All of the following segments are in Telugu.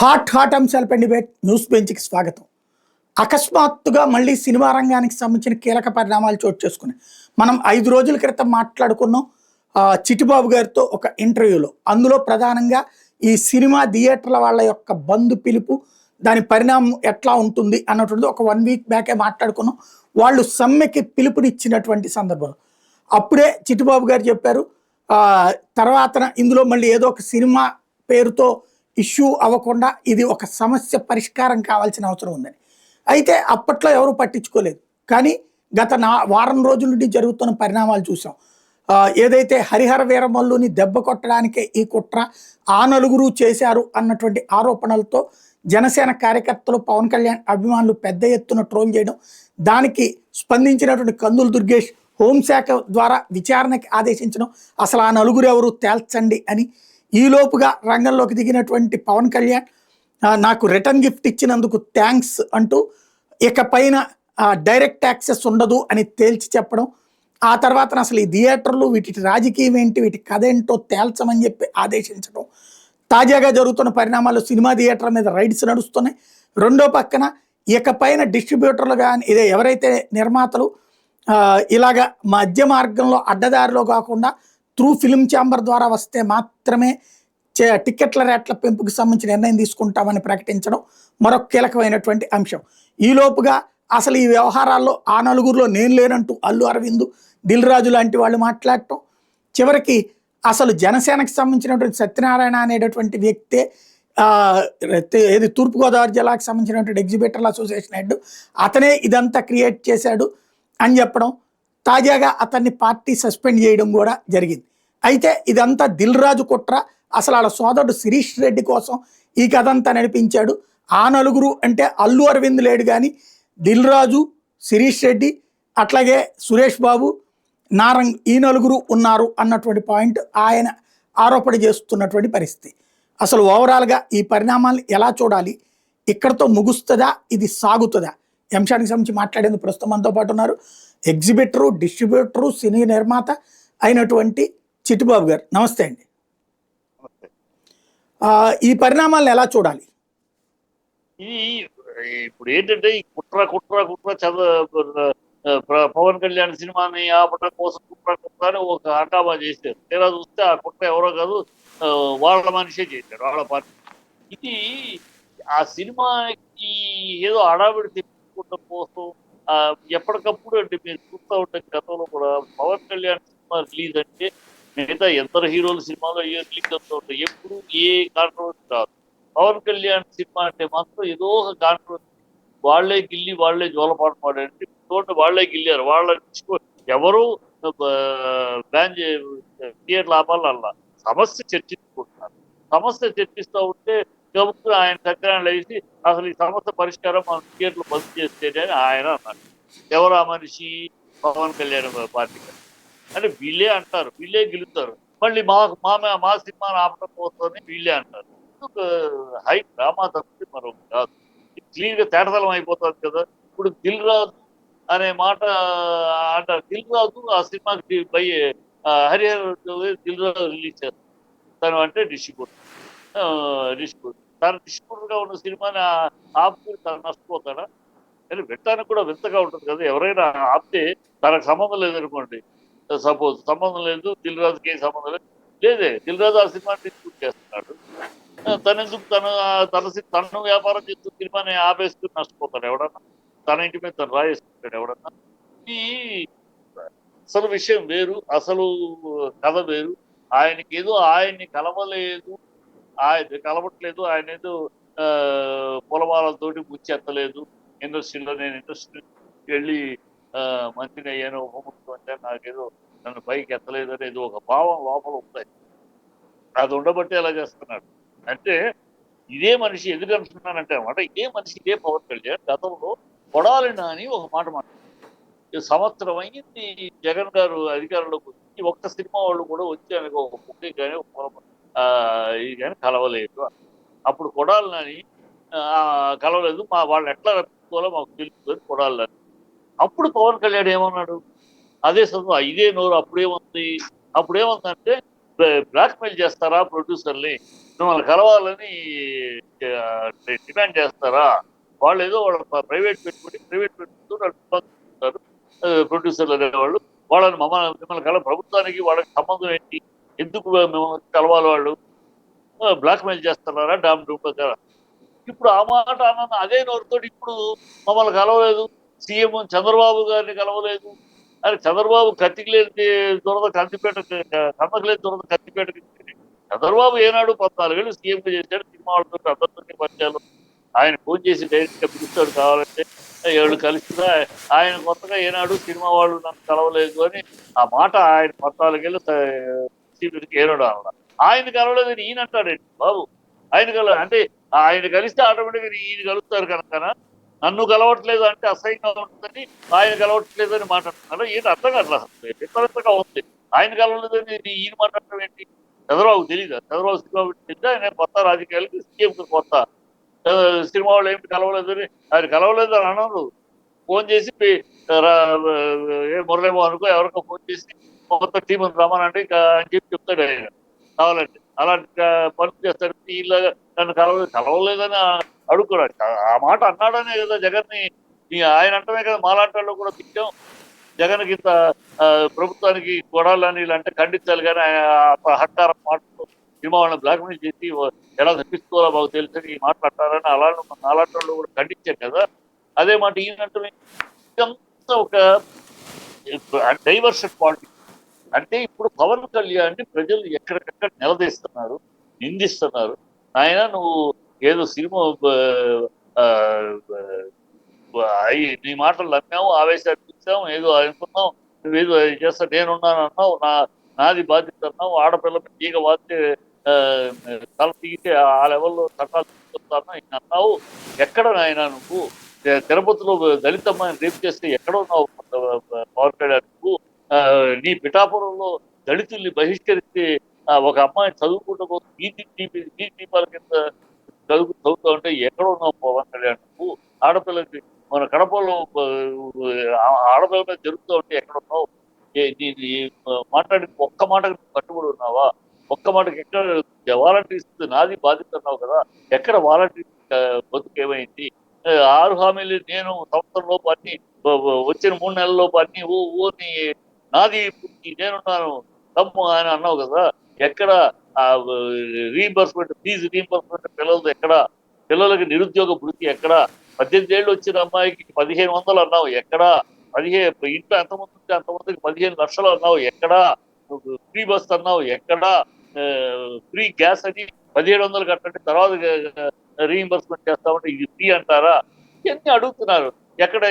హాట్ అంశాలపై డిబేట్ న్యూస్ బెంచ్కి స్వాగతం. అకస్మాత్తుగా మళ్ళీ సినిమా రంగానికి సంబంధించిన కీలక పరిణామాలు చోటు చేసుకున్నాయి. మనం 5 రోజుల క్రితం మాట్లాడుకున్నాం చిట్టిబాబు గారితో ఒక ఇంటర్వ్యూలో. అందులో ప్రధానంగా ఈ సినిమా థియేటర్ల వాళ్ళ యొక్క బంద్ పిలుపు, దాని పరిణామం ఎట్లా ఉంటుంది అన్నటువంటిది ఒక 1 వీక్ బ్యాకే మాట్లాడుకున్నాం. వాళ్ళు సమ్మెకి పిలుపునిచ్చినటువంటి సందర్భంలో అప్పుడే చిట్టిబాబు గారు చెప్పారు, తర్వాత ఇందులో మళ్ళీ ఏదో ఒక సినిమా పేరుతో ఇష్యూ అవ్వకుండా ఇది ఒక సమస్య పరిష్కారం కావాల్సిన అవసరం ఉందని. అయితే అప్పట్లో ఎవరు పట్టించుకోలేదు. కానీ గత వారం రోజుల నుండి జరుగుతున్న పరిణామాలు చూసాం. ఏదైతే హరిహర వీరమల్లుని దెబ్బ కొట్టడానికే ఈ కుట్ర, ఆ నలుగురు చేశారు అన్నటువంటి ఆరోపణలతో జనసేన కార్యకర్తలు, పవన్ కళ్యాణ్ అభిమానులు పెద్ద ఎత్తున ట్రోల్ చేయడం, దానికి స్పందించినటువంటి కందులు దుర్గేష్ హోంశాఖ ద్వారా విచారణకి ఆదేశించడం, అసలు ఆ నలుగురు ఎవరు తేల్చండి అని. ఈలోపుగా రంగంలోకి దిగినటువంటి పవన్ కళ్యాణ్ నాకు రిటర్న్ గిఫ్ట్ ఇచ్చినందుకు థ్యాంక్స్ అంటూ ఇకపైన డైరెక్ట్ యాక్సెస్ ఉండదు అని తేల్చి చెప్పడం, ఆ తర్వాత అసలు ఈ థియేటర్లు వీటి రాజకీయం ఏంటి, వీటి కథ ఏంటో తేల్చమని చెప్పి ఆదేశించడం. తాజాగా జరుగుతున్న పరిణామాలు సినిమా థియేటర్ల మీద రైడ్స్ నడుస్తున్నాయి. రెండో పక్కన ఇకపైన డిస్ట్రిబ్యూటర్లు కానీ ఇదే ఎవరైతే నిర్మాతలు ఇలాగ మధ్య మార్గంలో అడ్డదారిలో కాకుండా త్రూ ఫిల్మ్ ఛాంబర్ ద్వారా వస్తే మాత్రమే టికెట్ల రేట్ల పెంపుకి సంబంధించిన నిర్ణయం తీసుకుంటామని ప్రకటించడం మరొక కీలకమైనటువంటి అంశం. ఈలోపుగా అసలు ఈ వ్యవహారాల్లో ఆ నలుగురిలో నేను లేనంటూ అల్లు అరవింద్, దిల్ రాజు లాంటి వాళ్ళు మాట్లాడటం, చివరికి అసలు జనసేనకి సంబంధించినటువంటి సత్యనారాయణ అనేటటువంటి వ్యక్తే ఏది తూర్పుగోదావరి జిల్లాకు సంబంధించినటువంటి ఎగ్జిబిటర్ల అసోసియేషన్ హెడ్, అతనే ఇదంతా క్రియేట్ చేశాడు అని చెప్పడం, తాజాగా అతన్ని పార్టీ సస్పెండ్ చేయడం కూడా జరిగింది. అయితే ఇదంతా దిల్ రాజు కుట్ర, అసలు వాళ్ళ సోదరుడు శిరీష్ రెడ్డి కోసం ఈ కథ అంతా నడిపించాడు. ఆ నలుగురు అంటే అల్లు అరవింద్ లేడు కానీ దిల్ రాజు, శిరీష్ రెడ్డి, అట్లాగే సురేష్ బాబు, నారంగ్, ఈ నలుగురు ఉన్నారు అన్నటువంటి పాయింట్ ఆయన ఆరోపణ చేస్తున్నటువంటి పరిస్థితి. అసలు ఓవరాల్గా ఈ పరిణామాలను ఎలా చూడాలి, ఇక్కడతో ముగుస్తుందా, ఇది సాగుతుందా, ఈ అంశానికి సంబంధించి మాట్లాడేందుకు ప్రస్తుతం మనతో పాటు ఉన్నారు ఎగ్జిబిటరు, డిస్ట్రిబ్యూటరు, సినీ నిర్మాత అయినటువంటి చిట్టిబాబు గారు. నమస్తే అండి. ఈ పరిణామాలను ఎలా చూడాలి? ఇది ఇప్పుడు ఏంటంటే ఈ కుట్ర పవన్ కళ్యాణ్ సినిమాని ఆపడం కోసం కుట్ర అని ఒక హంగామా చేశారు. తీరా చూస్తే ఆ కుట్ర ఎవరో కాదు, వాళ్ళ మనిషే చేశారు, వాళ్ళ పార్టీ. ఇది ఆ సినిమాకి ఏదో హడావిడి తెచ్చుకోవడం కోసం ఎప్పటికప్పుడు అంటే మీరు చూస్తూ ఉంటే గతంలో కూడా పవన్ కళ్యాణ్ సినిమా రిలీజ్ అంటే మిగతా ఎందరు హీరోల సినిమాలో ఏ రిలీజ్ అవుతూ ఉంటాయి, ఎప్పుడు ఏ కాంట్రవర్సీ రాదు. పవన్ కళ్యాణ్ సినిమా అంటే మాత్రం ఏదో ఒక కాంట్రవర్సీ, వాళ్లే గిల్లి వాళ్లే జోలపాటు పాడంటే చూడండి, వాళ్లే గిల్లారు, వాళ్ళ ఎవరు బ్యాన్ థియేటర్ ఆపాలల్లా సమస్య చర్చించుకుంటున్నారు. సమస్య చర్చిస్తూ ఉంటే గబుక్కున ఆయన సత్యనారాయణ వేసి అసలు ఈ సమస్య పరిష్కారం మన థియేటర్లు బంద్ చేస్తేనే అని ఆయన అన్నారు. ఎవరు ఆ మనిషి? పవన్ కళ్యాణ్ పార్టీ అంటే వీళ్ళే అంటారు, వీళ్ళే గెలుస్తారు. మళ్ళీ మా సినిమాను ఆపడం కోసమని వీళ్ళే అంటారు. హై డ్రామా తప్పితే మరొకటి కాదు. క్లియర్ గా తేటతలం అయిపోతుంది కదా. ఇప్పుడు దిల్ రాజు అనే మాట అంటారు. దిల్ రాజు ఆ సినిమాకి హరిహర దిల్ రాజు రిలీజ్ చేస్తారు. తను అంటే డిస్ట్రిబ్యూటర్ తను డిస్ట్రిబ్యూటర్ గా ఉన్న సినిమాని ఆపుకుని తను నష్టపోతాడా? కానీ వింటానికి కూడా వింతగా ఉంటుంది కదా. ఎవరైనా ఆపితే తనకు సంబంధం లేదనుకోండి, సపోజ్ సంబంధం లేదు, దిల్ రాజుకి ఏం సంబంధం లేదు, లేదే దిల్ రాజు ఆ సినిమాని డిస్ట్రిబ్యూట్ చేస్తున్నాడు, తనెందుకు తను వ్యాపారం చేస్తూ సినిమాని ఆపేస్తూ నష్టపోతాడు ఎవడన్నా? తన ఇంటి మీద తను రాయేసుకుంటాడు ఎవడన్నా? ఈ అసలు విషయం వేరు, అసలు కథ వేరు. ఆయన్ని కలవలేదు, ఆయన కలవట్లేదు, ఆయన ఏదో పొలమాలతోటి ముచ్చెత్తలేదు ఇండస్ట్రీలో. నేను ఇండస్ట్రీ వెళ్ళి మంచిగా అయ్యాను, ఉప ముఖ్యమంత్రి, నాకేదో నన్ను పైకి ఎత్తలేదు అనేది ఒక భావం లోపల ఉంటాయి. అది ఉండబట్టి అలా చేస్తున్నాడు. అంటే ఇదే మనిషి ఎందుకు అంటున్నానంటే అన్నమాట, ఇదే మనిషి, ఇదే పవన్ కళ్యాణ్ గతంలో కొడాలి నాని ఒక మాట మాట్లాడారు. సంవత్సరం అయింది జగన్ గారు అధికారంలోకి వచ్చి, ఒక్క సినిమా వాళ్ళు కూడా వచ్చి ఆయనకు ఒక బుక్కి కానీ ఇది కానీ కలవలేదు. అప్పుడు కొడాలి నాని కలవలేదు, వాళ్ళు ఎట్లా రప్పించుకోవాలో మాకు తెలుసు కొడాలి నాని. అప్పుడు పవన్ కళ్యాణ్ ఏమన్నాడు? అదే సందర్భం ఇదే నోరు అప్పుడేముందంటే బ్లాక్మెయిల్ చేస్తారా ప్రొడ్యూసర్ని, మిమ్మల్ని కలవాలని డిమాండ్ చేస్తారా? వాళ్ళు ఏదో వాళ్ళ ప్రైవేట్ పెట్టుకుంటూ నడుపుతారు ప్రొడ్యూసర్లు అనేవాళ్ళు. వాళ్ళని మిమ్మల్ని ప్రభుత్వానికి వాళ్ళకి సంబంధం ఏంటి, ఎందుకు మిమ్మల్ని కలవాలి వాళ్ళు, బ్లాక్మెయిల్ చేస్తున్నారా డామ్ డూమ్ గారు? ఇప్పుడు ఆ మాట అన్న అదే నోరుతోటి ఇప్పుడు మమ్మల్ని కలవలేదు, సీఎం చంద్రబాబు గారిని కలవలేదు అని. చంద్రబాబు కత్తికి లేని దురద కందిపేట, కన్నకు లేని దురద కత్తిపేటకి. చంద్రబాబు ఏనాడు 14 ఏళ్ళు సీఎంగా చేశాడు, సినిమా వాళ్ళతో అందరితో పరిచయాలు. ఆయన ఫోన్ చేసి డైరెక్ట్ గా పిలుస్తాడు కావాలంటే, ఏళ్ళు కలిసినా ఆయన కొత్తగా ఏనాడు సినిమా వాళ్ళు నన్ను కలవలేదు అని ఆ మాట ఆయన 14 ఏళ్ళు ఏనాడు అన్న. ఆయన కలవలేదని ఈయన అంటాడండి బాబు. ఆయన అంటే ఆయన కలిస్తే ఆటోమేటిక్గా ఈయన కలుస్తారు కనుక నన్ను కలవట్లేదు అంటే అసహ్యంగా ఉంటుందని ఆయన కలవట్లేదని మాట్లాడుతున్నారు. ఈయన అర్థం కావట్లేదు, అసలు విపరీతంగా ఉంది. ఆయన కలవలేదని ఈయన మాట్లాడటం ఏంటి? చంద్రబాబు తెలీదా? చంద్రబాబు సినిమా పెట్టిందా? ఆయన కొత్త రాజకీయాలకి సీఎం కొత్త సినిమా వాళ్ళు ఏమి కలవలేదని ఆయన కలవలేదు అని అనరు. ఫోన్ చేసి మురళీమోహన్కో ఎవరికో ఫోన్ చేసి కొత్త టీం రమ్మనండి అని చెప్పి చెప్తాడు ఆయన కావాలంటే. అలాంటి పనులు చేస్తాడు. వీళ్ళగా నన్ను కలవలేదని అడుగుతున్నాడు. ఆ మాట అన్నాడనే కదా జగన్ని ఆయన అంటమే కదా మాలాంటి వాళ్ళు కూడా తిట్టాం. జగన్కి ఇంత ప్రభుత్వానికి కొడాలని అంటే ఖండించాలి, కానీ హట్టార మాటలు సినిమా వాళ్ళని బ్లాక్మెయిల్ చేసి ఎలా తప్పించుకోవాలో మాకు తెలుసని ఈ మాటలు అంటారని అలాంటి వాళ్ళు కూడా ఖండించారు కదా. అదే మాట ఈయనంటే ఇదంతా ఒక డైవర్షన్ పాలిటిక్స్. అంటే ఇప్పుడు పవన్ కళ్యాణ్ ప్రజలు ఎక్కడికక్కడ నిలదీస్తున్నారు, నిందిస్తున్నారు. ఆయన నువ్వు ఏదో సినిమా నీ మాటలు నమ్మావు, ఆవేశాలు చూసాం, ఏదో అనుకున్నావు, నువ్వేదో చేస్తా నేనున్నాను అన్నావు, నాది బాధ్యత అన్నావు, ఆడపిల్ల తీగ వాస్తే తల తీగితే ఆ లెవెల్లో చట్టాలు తీసుకొస్తాను అన్నావు. ఎక్కడ నాయన నువ్వు తిరుపతిలో దళితమ్మని రేపు చేస్తే ఎక్కడ ఉన్నావు పవన్ కళ్యాణ్ నువ్వు? నీ పిఠాపురంలో దళితుల్ని బహిష్కరిస్తే ఒక అమ్మాయి చదువుకుంటూ వీధి దీపాల కింద చదువుతూ ఉంటే ఎక్కడ ఉన్నావు పవన్ కళ్యాణ్ నువ్వు? ఆడపిల్లకి మన కడపలో ఆడపిల్ల మీద జరుగుతూ ఉంటే ఎక్కడ ఉన్నావు? మాట్లాడి ఒక్క మాటకు కట్టుబడి ఉన్నావా? ఒక్క మాటకి ఎక్కడ వాలంటీర్స్ నాది బాధ్యత అన్నావు కదా, ఎక్కడ వాలంటీర్ బతుకు ఏమైంది? 6 హామీలు నేను సంవత్సరంలోపు అన్ని వచ్చిన 3 నెలల్లోపు అన్ని ఊరిని నాది నేనున్నాను తమ్ము అని అన్నావు కదా, ఎక్కడ ఫీజు రీంబర్స్మెంట్ పిల్లలది ఎక్కడ? పిల్లలకి నిరుద్యోగ భృతి ఎక్కడ? 18 ఏళ్ళు వచ్చిన అమ్మాయికి 1500 అన్నావు ఎక్కడా? ఇంట్లో ఎంతమంది ఉంటే అంతమందికి 15 లక్షలు అన్నావు ఎక్కడా? ఫ్రీ బస్ అన్నావు ఎక్కడా? ఫ్రీ గ్యాస్ అని 1700 కట్టండి తర్వాత రీఇంబర్స్మెంట్ చేస్తామంటే ఇది ఫ్రీ అంటారా? ఇవన్నీ అడుగుతున్నారు. ఎక్కడ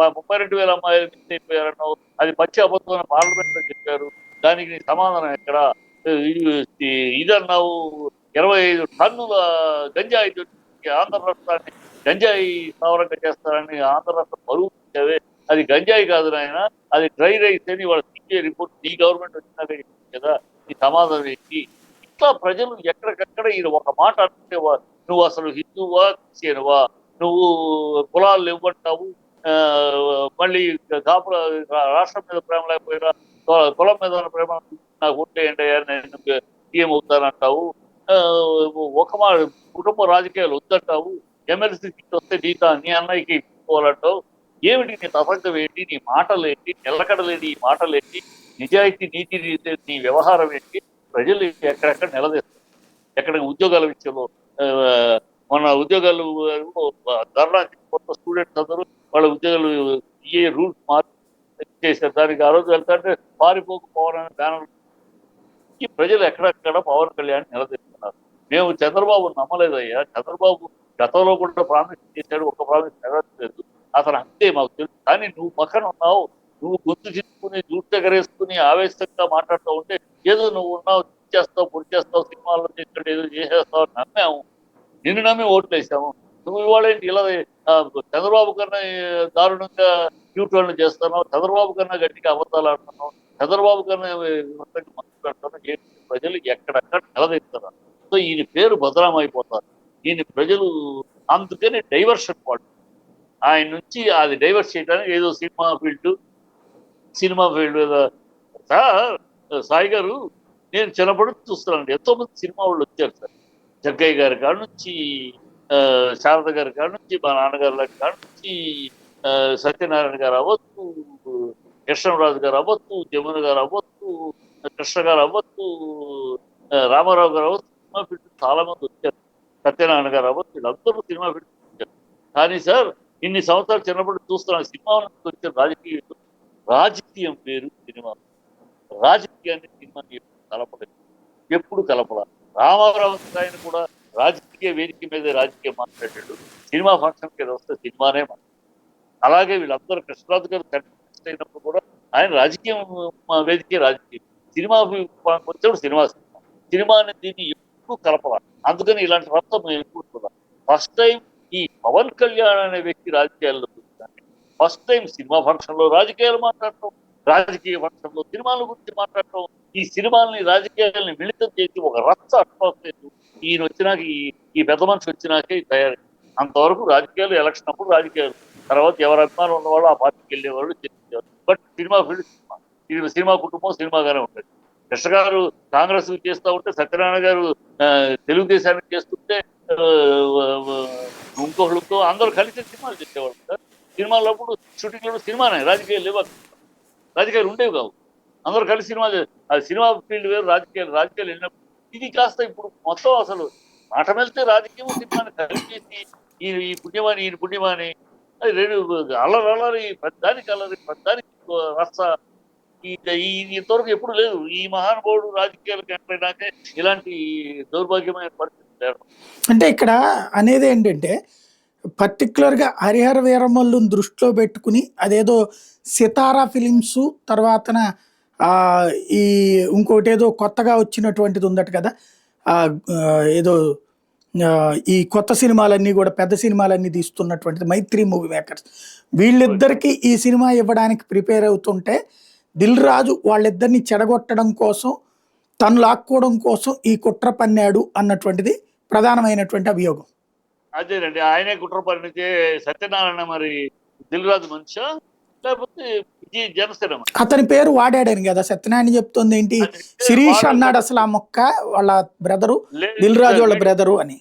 32,000 అమ్మాయిలు మిస్ అయిపోయారన్నావు, అది పచ్చి అబద్ధం పార్లమెంట్ లో చెప్పారు, దానికి సమాధానం ఎక్కడ? ఇదన్నావు 25 టన్నుల గంజాయి ఆంధ్ర రాష్ట్రాన్ని గంజాయి స్థావరంగా చేస్తారని ఆంధ్ర రాష్ట్రం బరువు ఇచ్చావే, అది గంజాయి కాదు నాయన, అది డ్రై రైస్ అని వాళ్ళ సిబిఐ రిపోర్ట్ నీ గవర్నమెంట్ వచ్చినాక కదా, ఈ సమాధానం ఏంటి? ఇట్లా ప్రజలు ఎక్కడికక్కడ ఈయన ఒక మాట అంటే నువ్వు అసలు హిందువా క్రిస్టియన్వా, నువ్వు కులాలు ఇవ్వంటావు, మళ్ళీ కాపుల రాష్ట్రం మీద ప్రేమ లేకపోయినా కులం మీద ప్రేమ నాకు ఓట్లేయండి నేను సీఎం అవుతానంటావు, ఒక కుటుంబ రాజకీయాలు వద్దంటావు, ఎమ్మెల్సీ సీట్ వస్తే నీ అన్నయ్యకి ఇచ్చుకోవాలంటావు. ఏమిటి నీ తతంగం ఏంటి? నీ మాటలు ఏంటి? నిలకడలేని ఈ మాటలు ఏంటి? నిజాయితీ నీతి నీ వ్యవహారం ఏంటి? ప్రజలు ఎక్కడెక్కడ నిలదీస్తారు. ఎక్కడ ఉద్యోగాల విషయంలో మన ఉద్యోగాలు ధర్నా కొత్త స్టూడెంట్స్ అందరూ వాళ్ళ ఉద్యోగాలు ఏ రూల్స్ మార్చి చేశారు, దానికి ఆ రోజు వెళ్తాంటే పారిపోకపోవాలని బ్యానర్. ఈ ప్రజలు ఎక్కడెక్కడ పవన్ కళ్యాణ్ నిలదీస్తున్నారు. మేము చంద్రబాబు నమ్మలేదయ్యా, చంద్రబాబు గతంలో కూడా ప్రామిస్ చేశాడు, ఒక ప్రామిస్ నెరవేర్చలేదు, అతను అంతే మాకు తెలుసు. కానీ నువ్వు పక్కన ఉన్నావు, నువ్వు గొంతు చించుకుని జూట్టెగరేసుకుని ఆవేశంగా మాట్లాడుతూ ఉంటే ఏదో నువ్వు ఉన్నావు, చేస్తావు, పొడి చేస్తావు, సినిమాల్లో చేస్తాడు, ఏదో చేసేస్తావు నమ్మాము, నిన్ను నమ్మి ఓట్లు వేసాము. నువ్వు ఇవాళ ఏంటి ఇలా చంద్రబాబు కన్నా దారుణంగా యూటర్న్లు చేస్తున్నావు, చంద్రబాబు కన్నా గట్టిగా అబద్ధాలు ఆడుతున్నావు, చంద్రబాబు కన్నా మనసు పెడుతున్నావు. ప్రజలు ఎక్కడెక్కడ నిలదీస్తున్నారు. సో ఈయన పేరు బదనామైపోతారు. ఈయన ప్రజలు అందుకని డైవర్షన్ పాటు ఆయన నుంచి అది డైవర్ట్ చేయడానికి ఏదో సినిమా ఫీల్డ్ మీద సార్ సాయి గారు నేను చిన్నప్పటి నుంచి చూస్తున్నాను. ఎంతో మంది సినిమా వాళ్ళు వచ్చారు సార్. జగ్గయ్య గారి కాడ నుంచి, శారద గారి కాడ నుంచి, మా నాన్నగారి లాంటి కాడ నుంచి, సత్యనారాయణ గారు అవ్వచ్చు, కృష్ణరాజు గారు అవ్వచ్చు, జమున గారు అవ్వచ్చు, కృష్ణ గారు అవ్వచ్చు, రామారావు గారు అవ్వచ్చు, సినిమా ఫీల్డ్ చాలా మంది వచ్చారు. సత్యనారాయణ గారు అవ్వచ్చు, వీళ్ళందరూ సినిమా ఫీల్డ్ వచ్చారు. కానీ సార్ ఇన్ని సంవత్సరాలు చిన్నప్పుడు చూస్తున్నాను, సినిమా నుంచి వచ్చిన రాజకీయం వేరు సినిమా. రాజకీయాన్ని సినిమాని ఎప్పుడు కలపలేదు, ఎప్పుడు కలపల. రామారావు ఆయన కూడా రాజకీయ వేదిక మీద రాజకీయం మాట్లాడాడు, సినిమా ఫంక్షన్ మీద వస్తే సినిమానే అలాగే వీళ్ళందరూ కృష్ణరాజు గారు కంటెస్ట్ అయినప్పుడు కూడా ఆయన రాజకీయం వేదికే రాజకీయం, సినిమా వచ్చినప్పుడు సినిమా సినిమాని దీన్ని ఎప్పుడు కలపల. అందుకని ఇలాంటి రక్తం మేము ఎప్పుడు ఫస్ట్ టైం ఈ పవన్ కళ్యాణ్ అనే వ్యక్తి రాజకీయాల్లో ఫస్ట్ టైం సినిమా ఫంక్షన్ లో రాజకీయాలు మాట్లాడటం, రాజకీయ ఫంక్షన్ లో సినిమాల గురించి మాట్లాడటం, ఈ సినిమాలని రాజకీయాలని మిళితం చేసి ఒక రచ్చ అట్మాస్ఫియర్ ఈయన వచ్చినాక ఈ పెద్ద మనిషి వచ్చినాకే తయారు. అంతవరకు రాజకీయాలు ఎలక్షన్ అప్పుడు రాజకీయాలు, తర్వాత ఎవరు అభిమానం ఉన్నవాళ్ళు ఆ పార్టీకి వెళ్ళేవాళ్ళు చేసేవారు. బట్ సినిమా ఫీల్డ్ సినిమా కుటుంబం సినిమాగానే ఉంటుంది. కృష్ణ గారు కాంగ్రెస్ చేస్తూ ఉంటే, సత్యనారాయణ గారు తెలుగుదేశానికి చేస్తుంటే, ఇంకొకళ్ళతో అందరూ కలిసి సినిమాలు చేసేవాళ్ళు సార్. సినిమాలో అప్పుడు షూటింగ్లో సినిమానే, రాజకీయాలు లేవు, రాజకీయాలు ఉండేవి కావు. అందరూ కలిసి సినిమా ఫీల్డ్ వేరు, రాజకీయాలు వెళ్ళినప్పుడు ఇది కాస్త ఇప్పుడు మొత్తం అసలు మాట వెళ్తే రాజకీయం సినిమాని కలిపేసి ఈ పుణ్యమాని ఈయన పుణ్యమాని అది రెండు అల్లరి పెద్దానికి రచ్చ ఇంతవరకు ఎప్పుడు లేదు. ఈ మహానుభావుడు రాజకీయాలకు ఎంటైనాకే ఇలాంటి దౌర్భాగ్యమైన పరిస్థితి లేదు. అంటే ఇక్కడ అనేది ఏంటంటే పర్టికులర్గా హరిహర వీరమల్లుని దృష్టిలో పెట్టుకుని అదేదో సితారా ఫిలిమ్స్ తర్వాతన ఈ ఇంకోటి ఏదో కొత్తగా వచ్చినటువంటిది ఉందట కదా, ఏదో ఈ కొత్త సినిమాలన్నీ కూడా పెద్ద సినిమాలన్నీ తీస్తున్నటువంటిది మైత్రి మూవీ మేకర్స్, వీళ్ళిద్దరికీ ఈ సినిమా ఇవ్వడానికి ప్రిపేర్ అవుతుంటే దిల్ రాజు వాళ్ళిద్దరిని చెడగొట్టడం కోసం, తను లాక్కోవడం కోసం ఈ కుట్ర పన్నాడు అన్నటువంటిది ప్రధానమైనటువంటి అభియోగం. అదేనండి, ఆయనే కుట్ర పన్నితే సత్యనారాయణ మరి దిల్ రాజు మనిషా లేకపోతే జనసేన? అతని పేరు వాడాడని కదా సత్యనారాయణ చెప్తుంది. ఏంటి శిరీష్ అన్నాడు అసలు ఆ మొక్క వాళ్ళ బ్రదరు, దిల్ రాజు వాళ్ళ బ్రదరు అని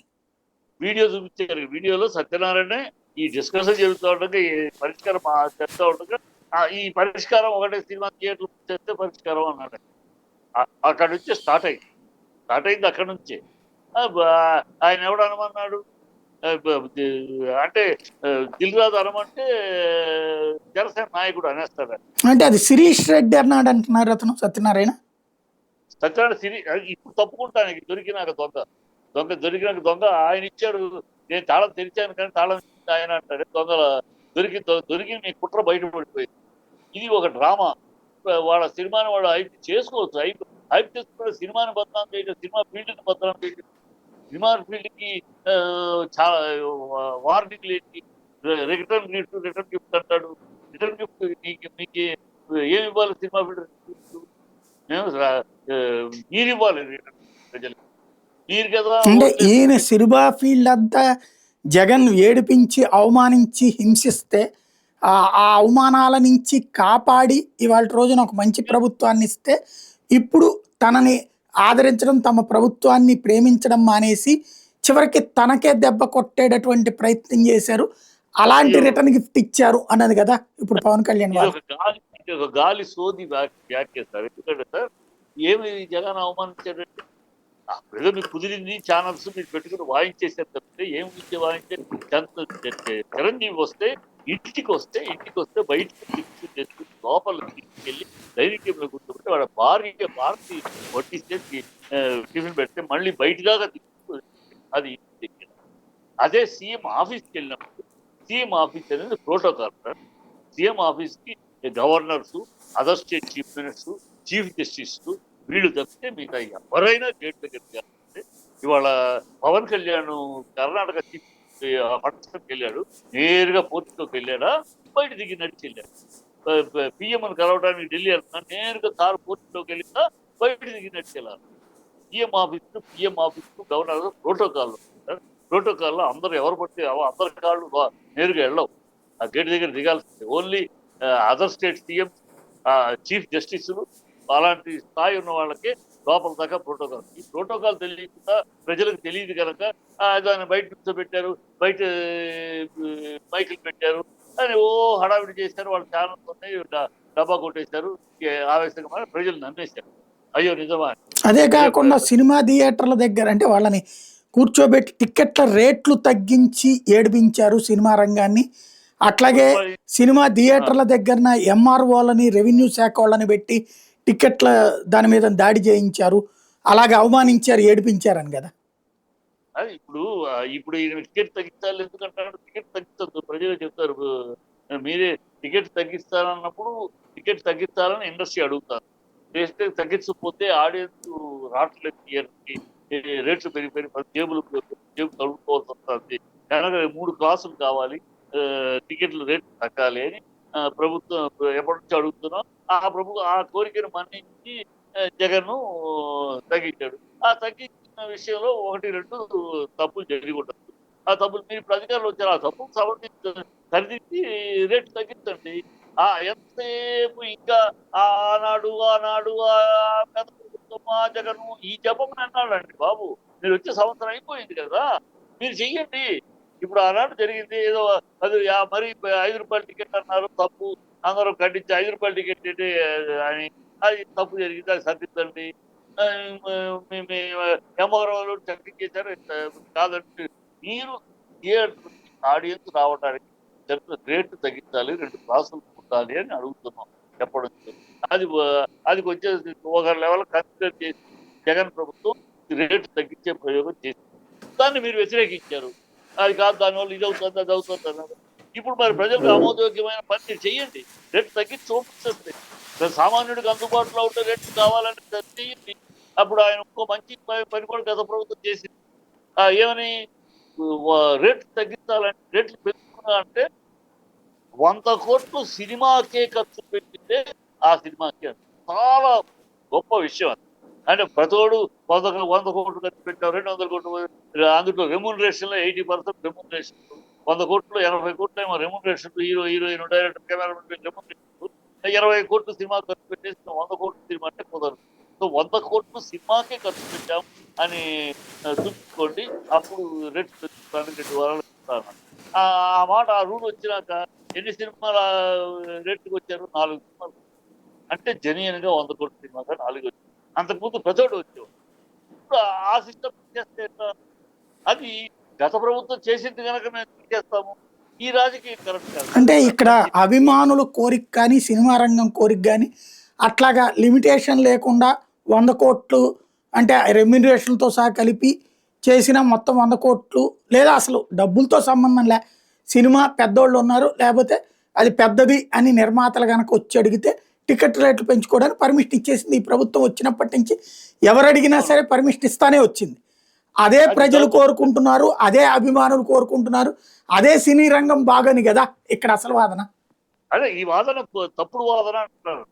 వీడియో చూపించారు. వీడియోలో సత్యనారాయణ ఈ డిస్కషన్ జరుగుతూ ఉండగా, ఈ పరిష్కారం చెప్తూ ఉండగా, ఈ పరిష్కారం ఒకటే సినిమా థియేటర్లు చేస్తే పరిష్కారం అన్నాడు. అక్కడ నుంచే స్టార్ట్ అయింది అక్కడ నుంచే. ఆయన ఎవడు అనమన్నాడు అంటే, దిల్ రాజు అనమంటే జనసేన నాయకుడు అనేస్తాడు. అంటే అది శిరీష్ రెడ్డి అన్నాడు అంటున్నారు అతను సత్యనారాయణ. ఇప్పుడు తప్పుకుంటాను, దొరికినాక దొంగ ఆయన ఇచ్చాడు, నేను తాళం తెరిచాను కానీ తాళం ఆయన అంటాడు. దొరికి నీ కుట్ర బయటపడిపోయింది. ఇది ఒక డ్రామా. వాళ్ళ సినిమాని వాళ్ళు హైప్ చేసుకోవచ్చు, హైప్ చేసుకుంటే సినిమాని బదనాం చేయడం, సినిమా ఫీల్డ్ని బదనాం చేయడం, సినిమా ఫీల్డ్కి చాలా వార్నింగ్ లేని రిటర్న్ గిఫ్ట్ అంటాడు. రిటర్న్ గిఫ్ట్ మీకు ఏమి ఇవ్వాలి సినిమా ఫీల్డ్? మీరు ఇవ్వాలి ప్రజలకు, మీరు కదా. అంటే ఈయన సినిమా ఫీల్డ్ అంతా జగన్ ఏడిపించి అవమానించి హింసిస్తే ఆ అవమానాల నుంచి కాపాడి ఇవాళ రోజున ఒక మంచి ప్రభుత్వాన్ని ఇస్తే ఇప్పుడు తనని ఆదరించడం, తమ ప్రభుత్వాన్ని ప్రేమించడం మానేసి చివరికి తనకే దెబ్బ కొట్టేటటువంటి ప్రయత్నం చేశారు. అలాంటి రిటర్న్ గిఫ్ట్ ఇచ్చారు అన్నది కదా ఇప్పుడు పవన్ కళ్యాణ్ ఒక గాలి సోది వ్యాఖ్య సార్. ఎందుకంటే సార్ ఏమి జగన్ అవమానించాడంటే, ఏదో మీకు కుదిరింది ఛానల్స్ మీరు పెట్టుకుని వాయించేసారు తప్పితే ఏమి ఇచ్చి వాయించే. చిరంజీవి వస్తే ఇంటికి వస్తే బయటకు తీసుకుని లోపలికి తీసుకెళ్ళి డైనింగ్ టేబుల్ కూర్చోబెట్టి వాళ్ళ భారతి వడ్డిస్తే టిఫిన్ పెడితే మళ్ళీ బయటదాకా తీసుకు అది అదే సీఎం ఆఫీస్కి వెళ్ళినప్పుడు, సీఎం ఆఫీస్ అనేది ప్రోటోకాల్ సార్. సీఎం ఆఫీస్కి governors, other state chief minister, chief justice వీళ్ళు తప్పితే మిగతా ఎవరైనా గేట్ దగ్గరికి. ఇవాళ పవన్ కళ్యాణ్ కర్ణాటక చీఫ్ పట్టణంకి వెళ్ళాడు, నేరుగా పోర్టులోకి వెళ్ళాడా, బయట దిగి నడిచి వెళ్ళాడు. పిఎంను కలవడానికి ఢిల్లీ వెళ్తున్నా, నేరుగా కారు పోర్టులోకి వెళ్ళినా బయట దిగి నడిచి వెళ్ళాలి. పిఎం ఆఫీస్ గవర్నర్ ప్రోటోకాల్లో అందరూ ఎవరు పడితే అందరి కాళ్ళు నేరుగా వెళ్ళవు, ఆ గేట్ దగ్గర దిగాల్సింది. Only other state CM, chief జస్టిస్లు అలాంటి స్థాయి ఉన్న వాళ్ళకే లోపల దాకా ప్రోటోకాల్. ఈ ప్రోటోకాల్ తెలియకుండా ప్రజలకు తెలియదు కనుక దాన్ని బయట కూర్చోబెట్టారు, బయట మైకులు పెట్టారు అని హడావిడి చేశారు. వాళ్ళ ఛానల్స్ ఉన్నాయి, డబ్బా కొట్టేశారు. ఆవేశంగా ప్రజలు నమ్మేశారు. అయ్యో నిజమా అని. అదే నిజం కాకుండా కాదు. సినిమా థియేటర్ల దగ్గర అంటే వాళ్ళని కూర్చోబెట్టి టిక్కెట్ల రేట్లు తగ్గించి ఏడిపించారు సినిమా రంగాన్ని. అట్లాగే ఇప్పుడు మరి సినిమా ఆ, థియేటర్ల దగ్గరన ఎంఆర్ఓలని రెవెన్యూ శాఖ వాళ్ళని పెట్టి టిక్కెట్ల దాని మీద దాడి చేయించారు. అలాగే అవమానించారు, ఏడిపించారని కదా. అది ఇప్పుడు ఈయన టికెట్ తగ్గించాలి ఎందుకంటాడు? టికెట్ తగ్గించద్దు, ప్రజలు చెప్తారు. మీరే టికెట్ తగ్గిస్తారన్నప్పుడు టికెట్ తగ్గించాలని ఇండస్ట్రీ అడుగుతారు. చేస్తే తగ్గించకపోతే ఆడియన్స్ రావట్లేదు థియేటర్‌కి. రేట్లు పెరిగిపోయి జేబు తడుముకోవాల్సి వస్తుంది. కనుక 3 క్లాసులు కావాలి. టికెట్ల రేట్లు తగ్గాలి అని ప్రభుత్వం ఎప్పటి నుంచో అడుగుతున్నాం. ఆ కోరికను మన్నించి జగన్ తగ్గించాడు. ఆ తగ్గించిన విషయంలో 1, 2 తప్పులు జరిగి ఉండొచ్చు. ఆ తప్పులు మీరు ఇప్పుడు అధికారులు వచ్చారు. ఆ తప్పులు సరిదిద్ది రేట్లు తగ్గించండి. ఎంతసేపు ఇంకా ఆనాడు పెద్ద ప్రభుత్వం జగను ఈ జపమని అన్నాడండి బాబు. మీరు వచ్చే సంవత్సరం అయిపోయింది కదా, మీరు చెయ్యండి. ఇప్పుడు ఆనాడు జరిగింది ఏదో అది మరి రూ. 5 టికెట్ అన్నారు తప్పు. అందరూ ఖండించి రూ. 5 టికెట్ ఏంటి అని, అది తప్పు జరిగింది, అది సరిదిద్దండి. ఎంఆర్ఓలు చెకింగ్ చేశారు. కాదండి, మీరు థియేటర్ ఆడియన్స్ రావడానికి రేట్లు తగ్గించాలి, 2 క్లాసులు ఉండాలి అని అడుగుతున్నాం ఎప్పటి నుంచో. అది వచ్చేసి ఒక లెవెల్ కన్సిడర్ చేసి జగన్ ప్రభుత్వం రేటు తగ్గించే ప్రయోగం చేసింది. దాన్ని మీరు వ్యతిరేకించారు. అది కాదు, దానివల్ల ఇది అవుతుంది, అది అవుతుంది అన్నారు. ఇప్పుడు మరి ప్రజలకు ఆమోదయోగ్యమైన పని మీరు చెయ్యండి, రేటు తగ్గించి చూపించండి. సామాన్యుడికి అందుబాటులో ఉంటే రేట్లు కావాలని చెయ్యండి. అప్పుడు ఆయన ఇంకో మంచి పని కూడా గత ప్రభుత్వం చేసింది. ఏమని రేట్లు తగ్గించాలంటే, రేట్లు పెంచుకున్నా అంటే 100 కోట్లు సినిమాకే ఖర్చు పెట్టితే ఆ సినిమాకి అది చాలా గొప్ప విషయం. అది అంటే ప్రతోడు 100 కోట్లు ఖర్చు పెట్టారు, 200 కోట్లు. అందులో రెమ్యూనరేషన్ లో 80% రెమ్యూనరేషన్, 100 కోట్లు 80 కోట్లు ఏమో remuneration, heroine director cameraman remuneration. 20 కోట్లు సినిమా ఖర్చు పెట్టేసి 100 కోట్లు సినిమా అంటే కుదరదు. సో 100 కోట్లు సినిమాకే ఖర్చు పెట్టాం అని చూపించుకోండి, అప్పుడు రేట్లు పెంచుకోవడానికి 2 వారాలు ఇస్తాను. ఆ మాట, ఆ రూల్ వచ్చినాక ఎన్ని సినిమాల రేట్లకు వచ్చారు? 4 సినిమాలు. అంటే జెన్యూన్ గా 100 కోట్ల సినిమాగా 4 వచ్చాయి. అంతకుముందు ప్రతోడు వచ్చేవాడు. ఇప్పుడు ఆ సిస్టమ్ చేస్తే ఎట్లా? అది గత ప్రభుత్వం చేసింది కనుక మేము చేస్తాము. ఈ రాజకీయం కరెక్ట్ కాదు. అంటే ఇక్కడ అభిమానుల కోరిక కానీ సినిమా రంగం కోరిక కానీ అట్లాగా లిమిటేషన్ లేకుండా 100 కోట్లు అంటే రెమ్యునరేషన్తో సహా కలిపి చేసిన మొత్తం 100 కోట్లు, లేదా అసలు డబ్బులతో సంబంధం లే, సినిమా పెద్దోళ్ళు ఉన్నారు లేకపోతే అది పెద్దది అని నిర్మాతలు కనుక వచ్చి అడిగితే టికెట్ రేట్లు పెంచుకోవడానికి పర్మిషన్ ఇచ్చేసింది ఈ ప్రభుత్వం వచ్చినప్పటి నుంచి. ఎవరు అడిగినా అవును. సరే పర్మిషన్ ఇస్తానే వచ్చింది. అదే అది ప్రజలు కోరుకుంటున్నారు, అదే అభిమానులు కోరుకుంటున్నారు, అదే సినీ రంగం బాగని కదా ఇక్కడ అసలు వాదన. అదే ఈ వాదన తప్పుడు వాదన అంటున్నారు.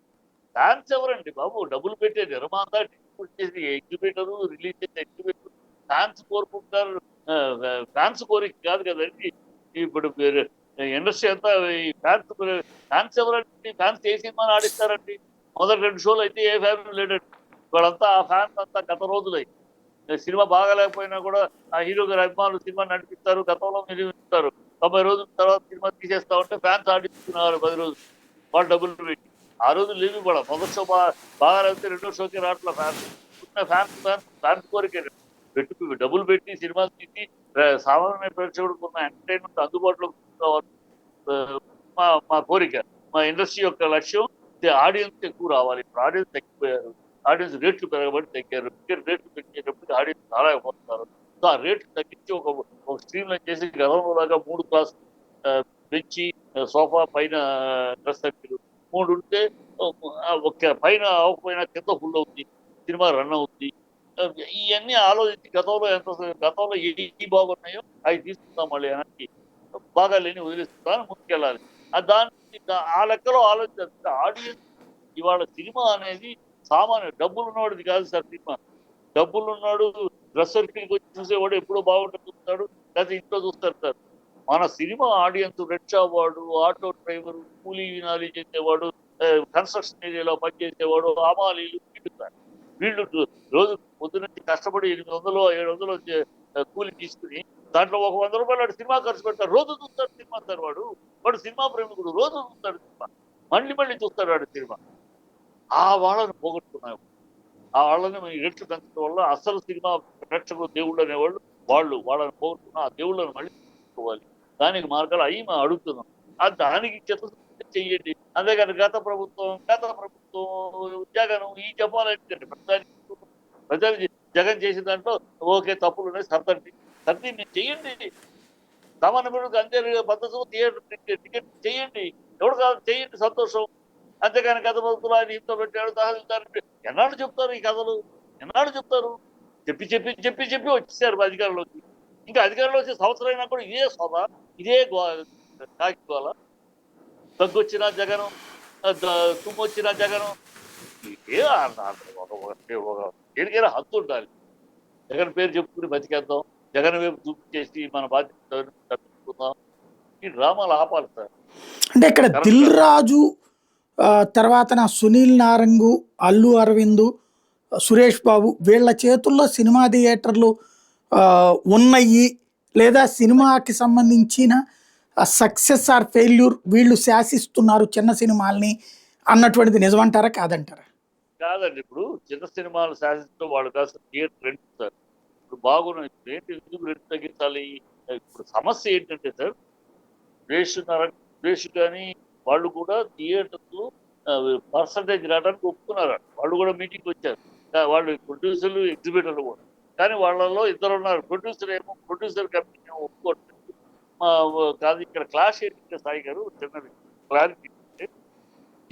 ఫ్యాన్స్ ఎవరండి బాబు? డబ్బులు పెట్టే నిర్మాత, డిస్ట్రిబ్యూట్ చేసి ఎగ్జిబిటర్, రిలీజ్ చేసే ఎగ్జిబిటర్ ఫ్యాన్స్ కోరుకుంటారు. ఫ్యాన్స్ కోరిక కాదు కదండి. ఇప్పుడు ఇండస్ట్రీ అంతా ఈ ఫ్యాన్స్ ఎవరండి? ఫ్యాన్స్ ఏ సినిమాని ఆడిస్తారండి? మొదటి 2 షోలు అయితే ఏ ఫ్యాన్ లేడండి. వాళ్ళంతా ఆ ఫ్యాన్స్ అంతా గత రోజులై సినిమా బాగాలేకపోయినా కూడా ఆ హీరో గారి అభిమానులు సినిమా నడిపిస్తారు. గతంలో మీరు చూస్తారు, 90 రోజుల తర్వాత సినిమా తీసేస్తా ఉంటే ఫ్యాన్స్ ఆడిస్తున్నారు 10 రోజులు వాళ్ళు డబ్బులు పెట్టి. ఆ రోజు లేదు కూడా, మొదటి షో బాగా లేకపోతే రెండో షోకి రావట్ల ఫ్యాన్స్. ఫ్యాన్స్ కోరిక డబ్బులు పెట్టి సినిమాలు తీసి సామాన్య ప్రేక్షకుడికి ఉన్న ఎంటర్టైన్మెంట్ అందుబాటులో తీసుకురావాలి. మా మా కోరిక, మా ఇండస్ట్రీ యొక్క లక్ష్యం ఆడియన్స్ ఎక్కువ రావాలి. ఇప్పుడు ఆడియన్స్ తగ్గిపోయారు, ఆడియన్స్ రేట్లు పెరగబడి తగ్గారు. రేట్లు పెంచేటప్పటికి ఆడియన్స్ చాలా అయిపోతున్నారు. సో ఆ రేట్లు తగ్గించి ఒక స్ట్రీమ్ లైన్ చేసి గతంలో లాగా 3 క్లాసులు పెంచి సోఫా పైన డ్రెస్ సర్కిల్ 3 ఉంటే ఒక పైన అవ్వకపోయినా కింద ఫుల్ అవుతుంది, సినిమా రన్ అవుతుంది. ఇవన్నీ ఆలోచించి గతంలో ఏ బాగున్నాయో అవి తీసుకుందాం మళ్ళీ వెనక్కి, బాగా లేని వదిలేస్తుందా ముందుకెళ్ళాలి. దాన్ని ఆ లెక్కలో ఆలోచించాలి. ఆడియన్స్ ఇవాళ సినిమా అనేది సామాన్య డబ్బులు ఉన్నవాడిది కాదు సార్. సినిమా డబ్బులున్నాడు డ్రెస్ సర్కిల్కి వచ్చి చూసేవాడు ఎప్పుడో బాగుంటుంది చూస్తాడు, లేకపోతే ఇంట్లో చూస్తారు సార్. మన సినిమా ఆడియన్స్ రిక్షా వాడు, ఆటో డ్రైవరు, కూలీ వినాలి చేసేవాడు, కన్స్ట్రక్షన్ ఏరియాలో పనిచేసేవాడు, హమాలీలు, వీళ్ళు సార్. వీళ్ళు రోజు పొద్దున్నుంచి కష్టపడి 800 700 కూలి తీసుకుని దాంట్లో ఒక 100 రూపాయలు వాడు సినిమా ఖర్చు పెడతాడు. రోజు చూస్తాడు సినిమా సార్ వాడు. వాడు సినిమా ప్రేమికుడు. రోజు చూస్తాడు సినిమా. మళ్ళీ మళ్ళీ చూస్తాడు వాడు సినిమా. ఆ వాళ్ళని పోగొట్టుకున్నాం. ఆ వాళ్ళని మనం రెట్లు పెంచడం వల్ల అసలు సినిమా ప్రేక్షకులు దేవుళ్ళు అనేవాళ్ళు వాళ్ళని పోగొట్టుకున్న ఆ దేవుళ్ళని మళ్ళీ తీసుకోవాలి. దానికి మార్గాలు అవి మనం అడుగుతున్నాం. దానికి చిత్తశుద్ధి చెయ్యండి. అంతేగాని గత ప్రభుత్వం జగన్ ఈ చెప్పాలంటే ప్రజలు జగన్ చేసిన దాంట్లో ఓకే తప్పులు ఉన్నాయి సర్ది మీరు చెయ్యండి. సామాన్య ప్రజలకు అంతే పద్ధతులు థియేటర్ టికెట్ చేయండి. ఎవడు కాదు చేయండి సంతోషం. అంతేగాని గత ప్రభుత్వం ఆయన ఇంత పెట్టాడు తహసీల్దార్ ఎన్నాళ్ళు చెప్తారు ఈ కథలు? ఎన్నాళ్ళు చెప్తారు? చెప్పి వచ్చేసారు అధికారంలోకి. ఇంకా అధికారంలో వచ్చే సంవత్సరం అయినా కూడా ఇదే సోద, ఇదే కాకి గోల. దగ్గొచ్చినా జగనం, తుమ్మొచ్చినా జగనం. ఏ దేనికైనా హద్దు ఉండాలి. జగన్ పేరు చెప్పుకుని బతికేద్దాం. జగన్ వైపు చూపించేసి మన బాధ్యత తప్పించుకుందాం. ఈ డ్రామాలు ఆపాలి సార్. అంటే ఇక్కడ కరెక్ట్ దిల్ కాదు. రాజు తర్వాత సునీల్ నారంగు, అల్లు అరవింద్, సురేష్ బాబు వీళ్ళ చేతుల్లో సినిమా థియేటర్లు ఆ, ఉన్నాయి, లేదా సినిమాకి సంబంధించిన సక్సెస్ ఆర్ ఫెయిల్యూర్ వీళ్ళు శాసిస్తున్నారు చిన్న సినిమాల్ని అన్నటువంటిది నిజమంటారా కాదంటారా? కాదండి, ఇప్పుడు చిన్న సినిమాలు శాసించడం వాళ్ళు కాస్త థియేటర్ రెంట్ సార్. ఇప్పుడు బాగున్నాయి. ఇప్పుడు ఏంటి ఎందుకు రెంట్ తగ్గించాలి? ఇప్పుడు సమస్య ఏంటంటే సార్, సురేష్ కానీ వాళ్ళు కూడా థియేటర్లు పర్సంటేజ్ రావడానికి ఒప్పుకున్నారు. వాళ్ళు కూడా మీటింగ్ వచ్చారు. వాళ్ళు ప్రొడ్యూసర్లు ఎగ్జిబిటర్లు కూడా. కానీ వాళ్ళలో ఇద్దరు ఉన్నారు. ప్రొడ్యూసర్ కంపెనీ ఒప్పుకోవట్లేదు. కాదు ఇక్కడ క్లాష్ ఏంటంటే సాయి గారు చిన్నది క్లారిటీ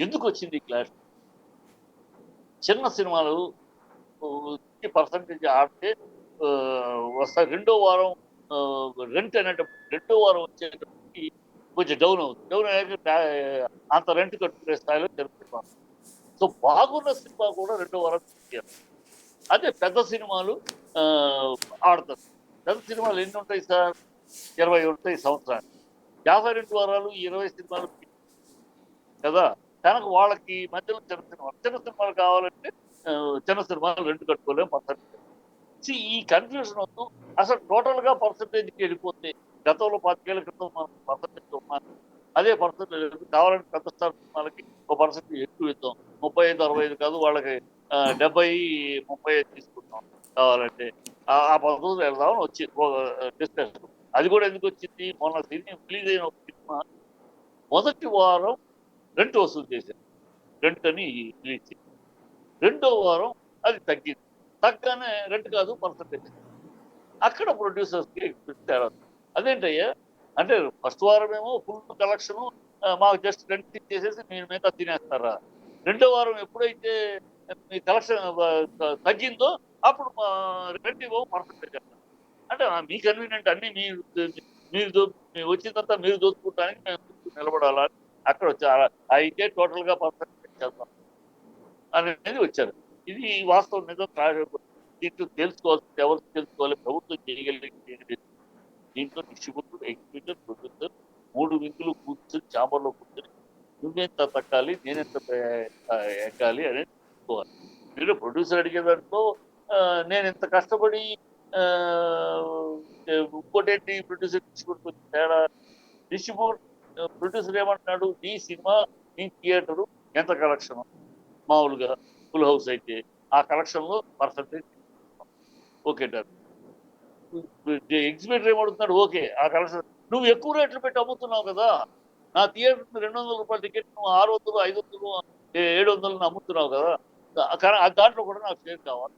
ఎందుకు వచ్చింది ఈ క్లాష్? చిన్న సినిమాలు పర్సంటేజ్ ఆడితే వస్తాయి. రెండో వారం రెంట్ అనేటప్పుడు రెండో వారం వచ్చేటప్పటికి కొంచెం డౌన్ అవుతుంది. డౌన్ అయ్యాక అంత రెంట్ కట్టుకునే స్థాయిలో జరుగుతున్నాం. సో బాగున్న సినిమా కూడా రెండో వారం తీయాలి. అదే పెద్ద సినిమాలు ఆడతారు. పెద్ద సినిమాలు ఎన్ని ఉంటాయి సార్? 20 ఉంటాయి సంవత్సరానికి. 52 వారాలు 20 సినిమాలు కదా. కనుక వాళ్ళకి మధ్యలో చిన్న సినిమాలు కావాలంటే చిన్న సినిమాలు రెంట్ కట్టుకోలేము పర్సెంటేజ్. ఈ కన్ఫ్యూజన్ వద్దు. అసలు టోటల్ గా పర్సెంటేజ్కి వెళ్ళిపోతే గతంలో 5 ఏళ్ల క్రితం మనకు పర్సెంటేజ్ ఉన్నారు. అదే పర్సెంటేజ్ కావాలంటే పెద్ద స్టార్ సినిమాలకి ఒక పర్సెంటేజ్ ఎక్కువ ఇద్దాం. 35-65 కాదు, వాళ్ళకి 70-35 తీసుకుంటాం కావాలంటే. ఆ పద్ధతులు వెళ్దామని వచ్చి డిస్కషన్. అది కూడా ఎందుకు వచ్చింది? మొన్న సినిమా రిలీజ్ అయిన ఒక సినిమా మొదటి వారం రెంట్ వసూలు చేశారు. రెంట్ అని రిలీజ్ చేశారు. రెండో వారం అది తగ్గింది. తగ్గగానే రెంట్ కాదు పర్సెంటేజ్. అక్కడ ప్రొడ్యూసర్స్కి తేడా. అదేంటయ్యా అంటే ఫస్ట్ వారం ఏమో ఫుల్ కలెక్షన్ మాకు జస్ట్ రెంట్ ఇచ్చేసేసి మీరు మిగతా తినేస్తారా? రెండో వారం ఎప్పుడైతే మీ కలెక్షన్ తగ్గిందో అప్పుడు రెంట్ ఇవ్వము పర్సెంటేజ్ అంటారు. అంటే మీ కన్వీనియంట్ అన్ని మీరు వచ్చిందంతా మీరు దోచుకోవడానికి మేము నిలబడాలా? అక్కడ వచ్చారు. అయితే టోటల్ గా పర్సెంటేజ్ చేద్దాం అనేది వచ్చారు. ఇది వాస్తవం, నిజం. దీంట్లో తెలుసుకోవాల్సింది ఎవరు తెలుసుకోవాలి? ప్రభుత్వం చేయగలిగింది. దీంట్లో డిస్ట్రిబ్యూటర్, ఎగ్జిక్యూటర్, ప్రొడ్యూసర్ 3 వింకులు కూర్చొని చాంబర్లో కూర్చొని నువ్వెంత తక్కాలి, నేనెంత ఎక్కాలి అనేది తెలుసుకోవాలి. మీరు ప్రొడ్యూసర్ అడిగేదాంట్లో నేను ఇంత కష్టపడి ఇంకోటేంటి ప్రొడ్యూసర్ డిస్ట్రిబ్యూటర్ తేడా. ప్రొడ్యూసర్ ఏమంటున్నాడు? నీ సినిమా నీ థియేటరు ఎంత కలెక్షన్ మామూలుగా ఫుల్ హౌస్ అయితే ఆ కలెక్షన్ లో పర్సెంటేజ్ ఓకే డన్. ఎగ్జిబిటర్ ఏమడుతున్నాడు? ఓకే ఆ కలెక్షన్ నువ్వు ఎక్కువ రేట్లు పెట్టి అమ్ముతున్నావు కదా. నా థియేటర్ 200 రూపాయల టికెట్ నువ్వు 600, 500, 700 అమ్ముతున్నావు కదా. కానీ దాంట్లో కూడా నాకు షేర్ కావాలి.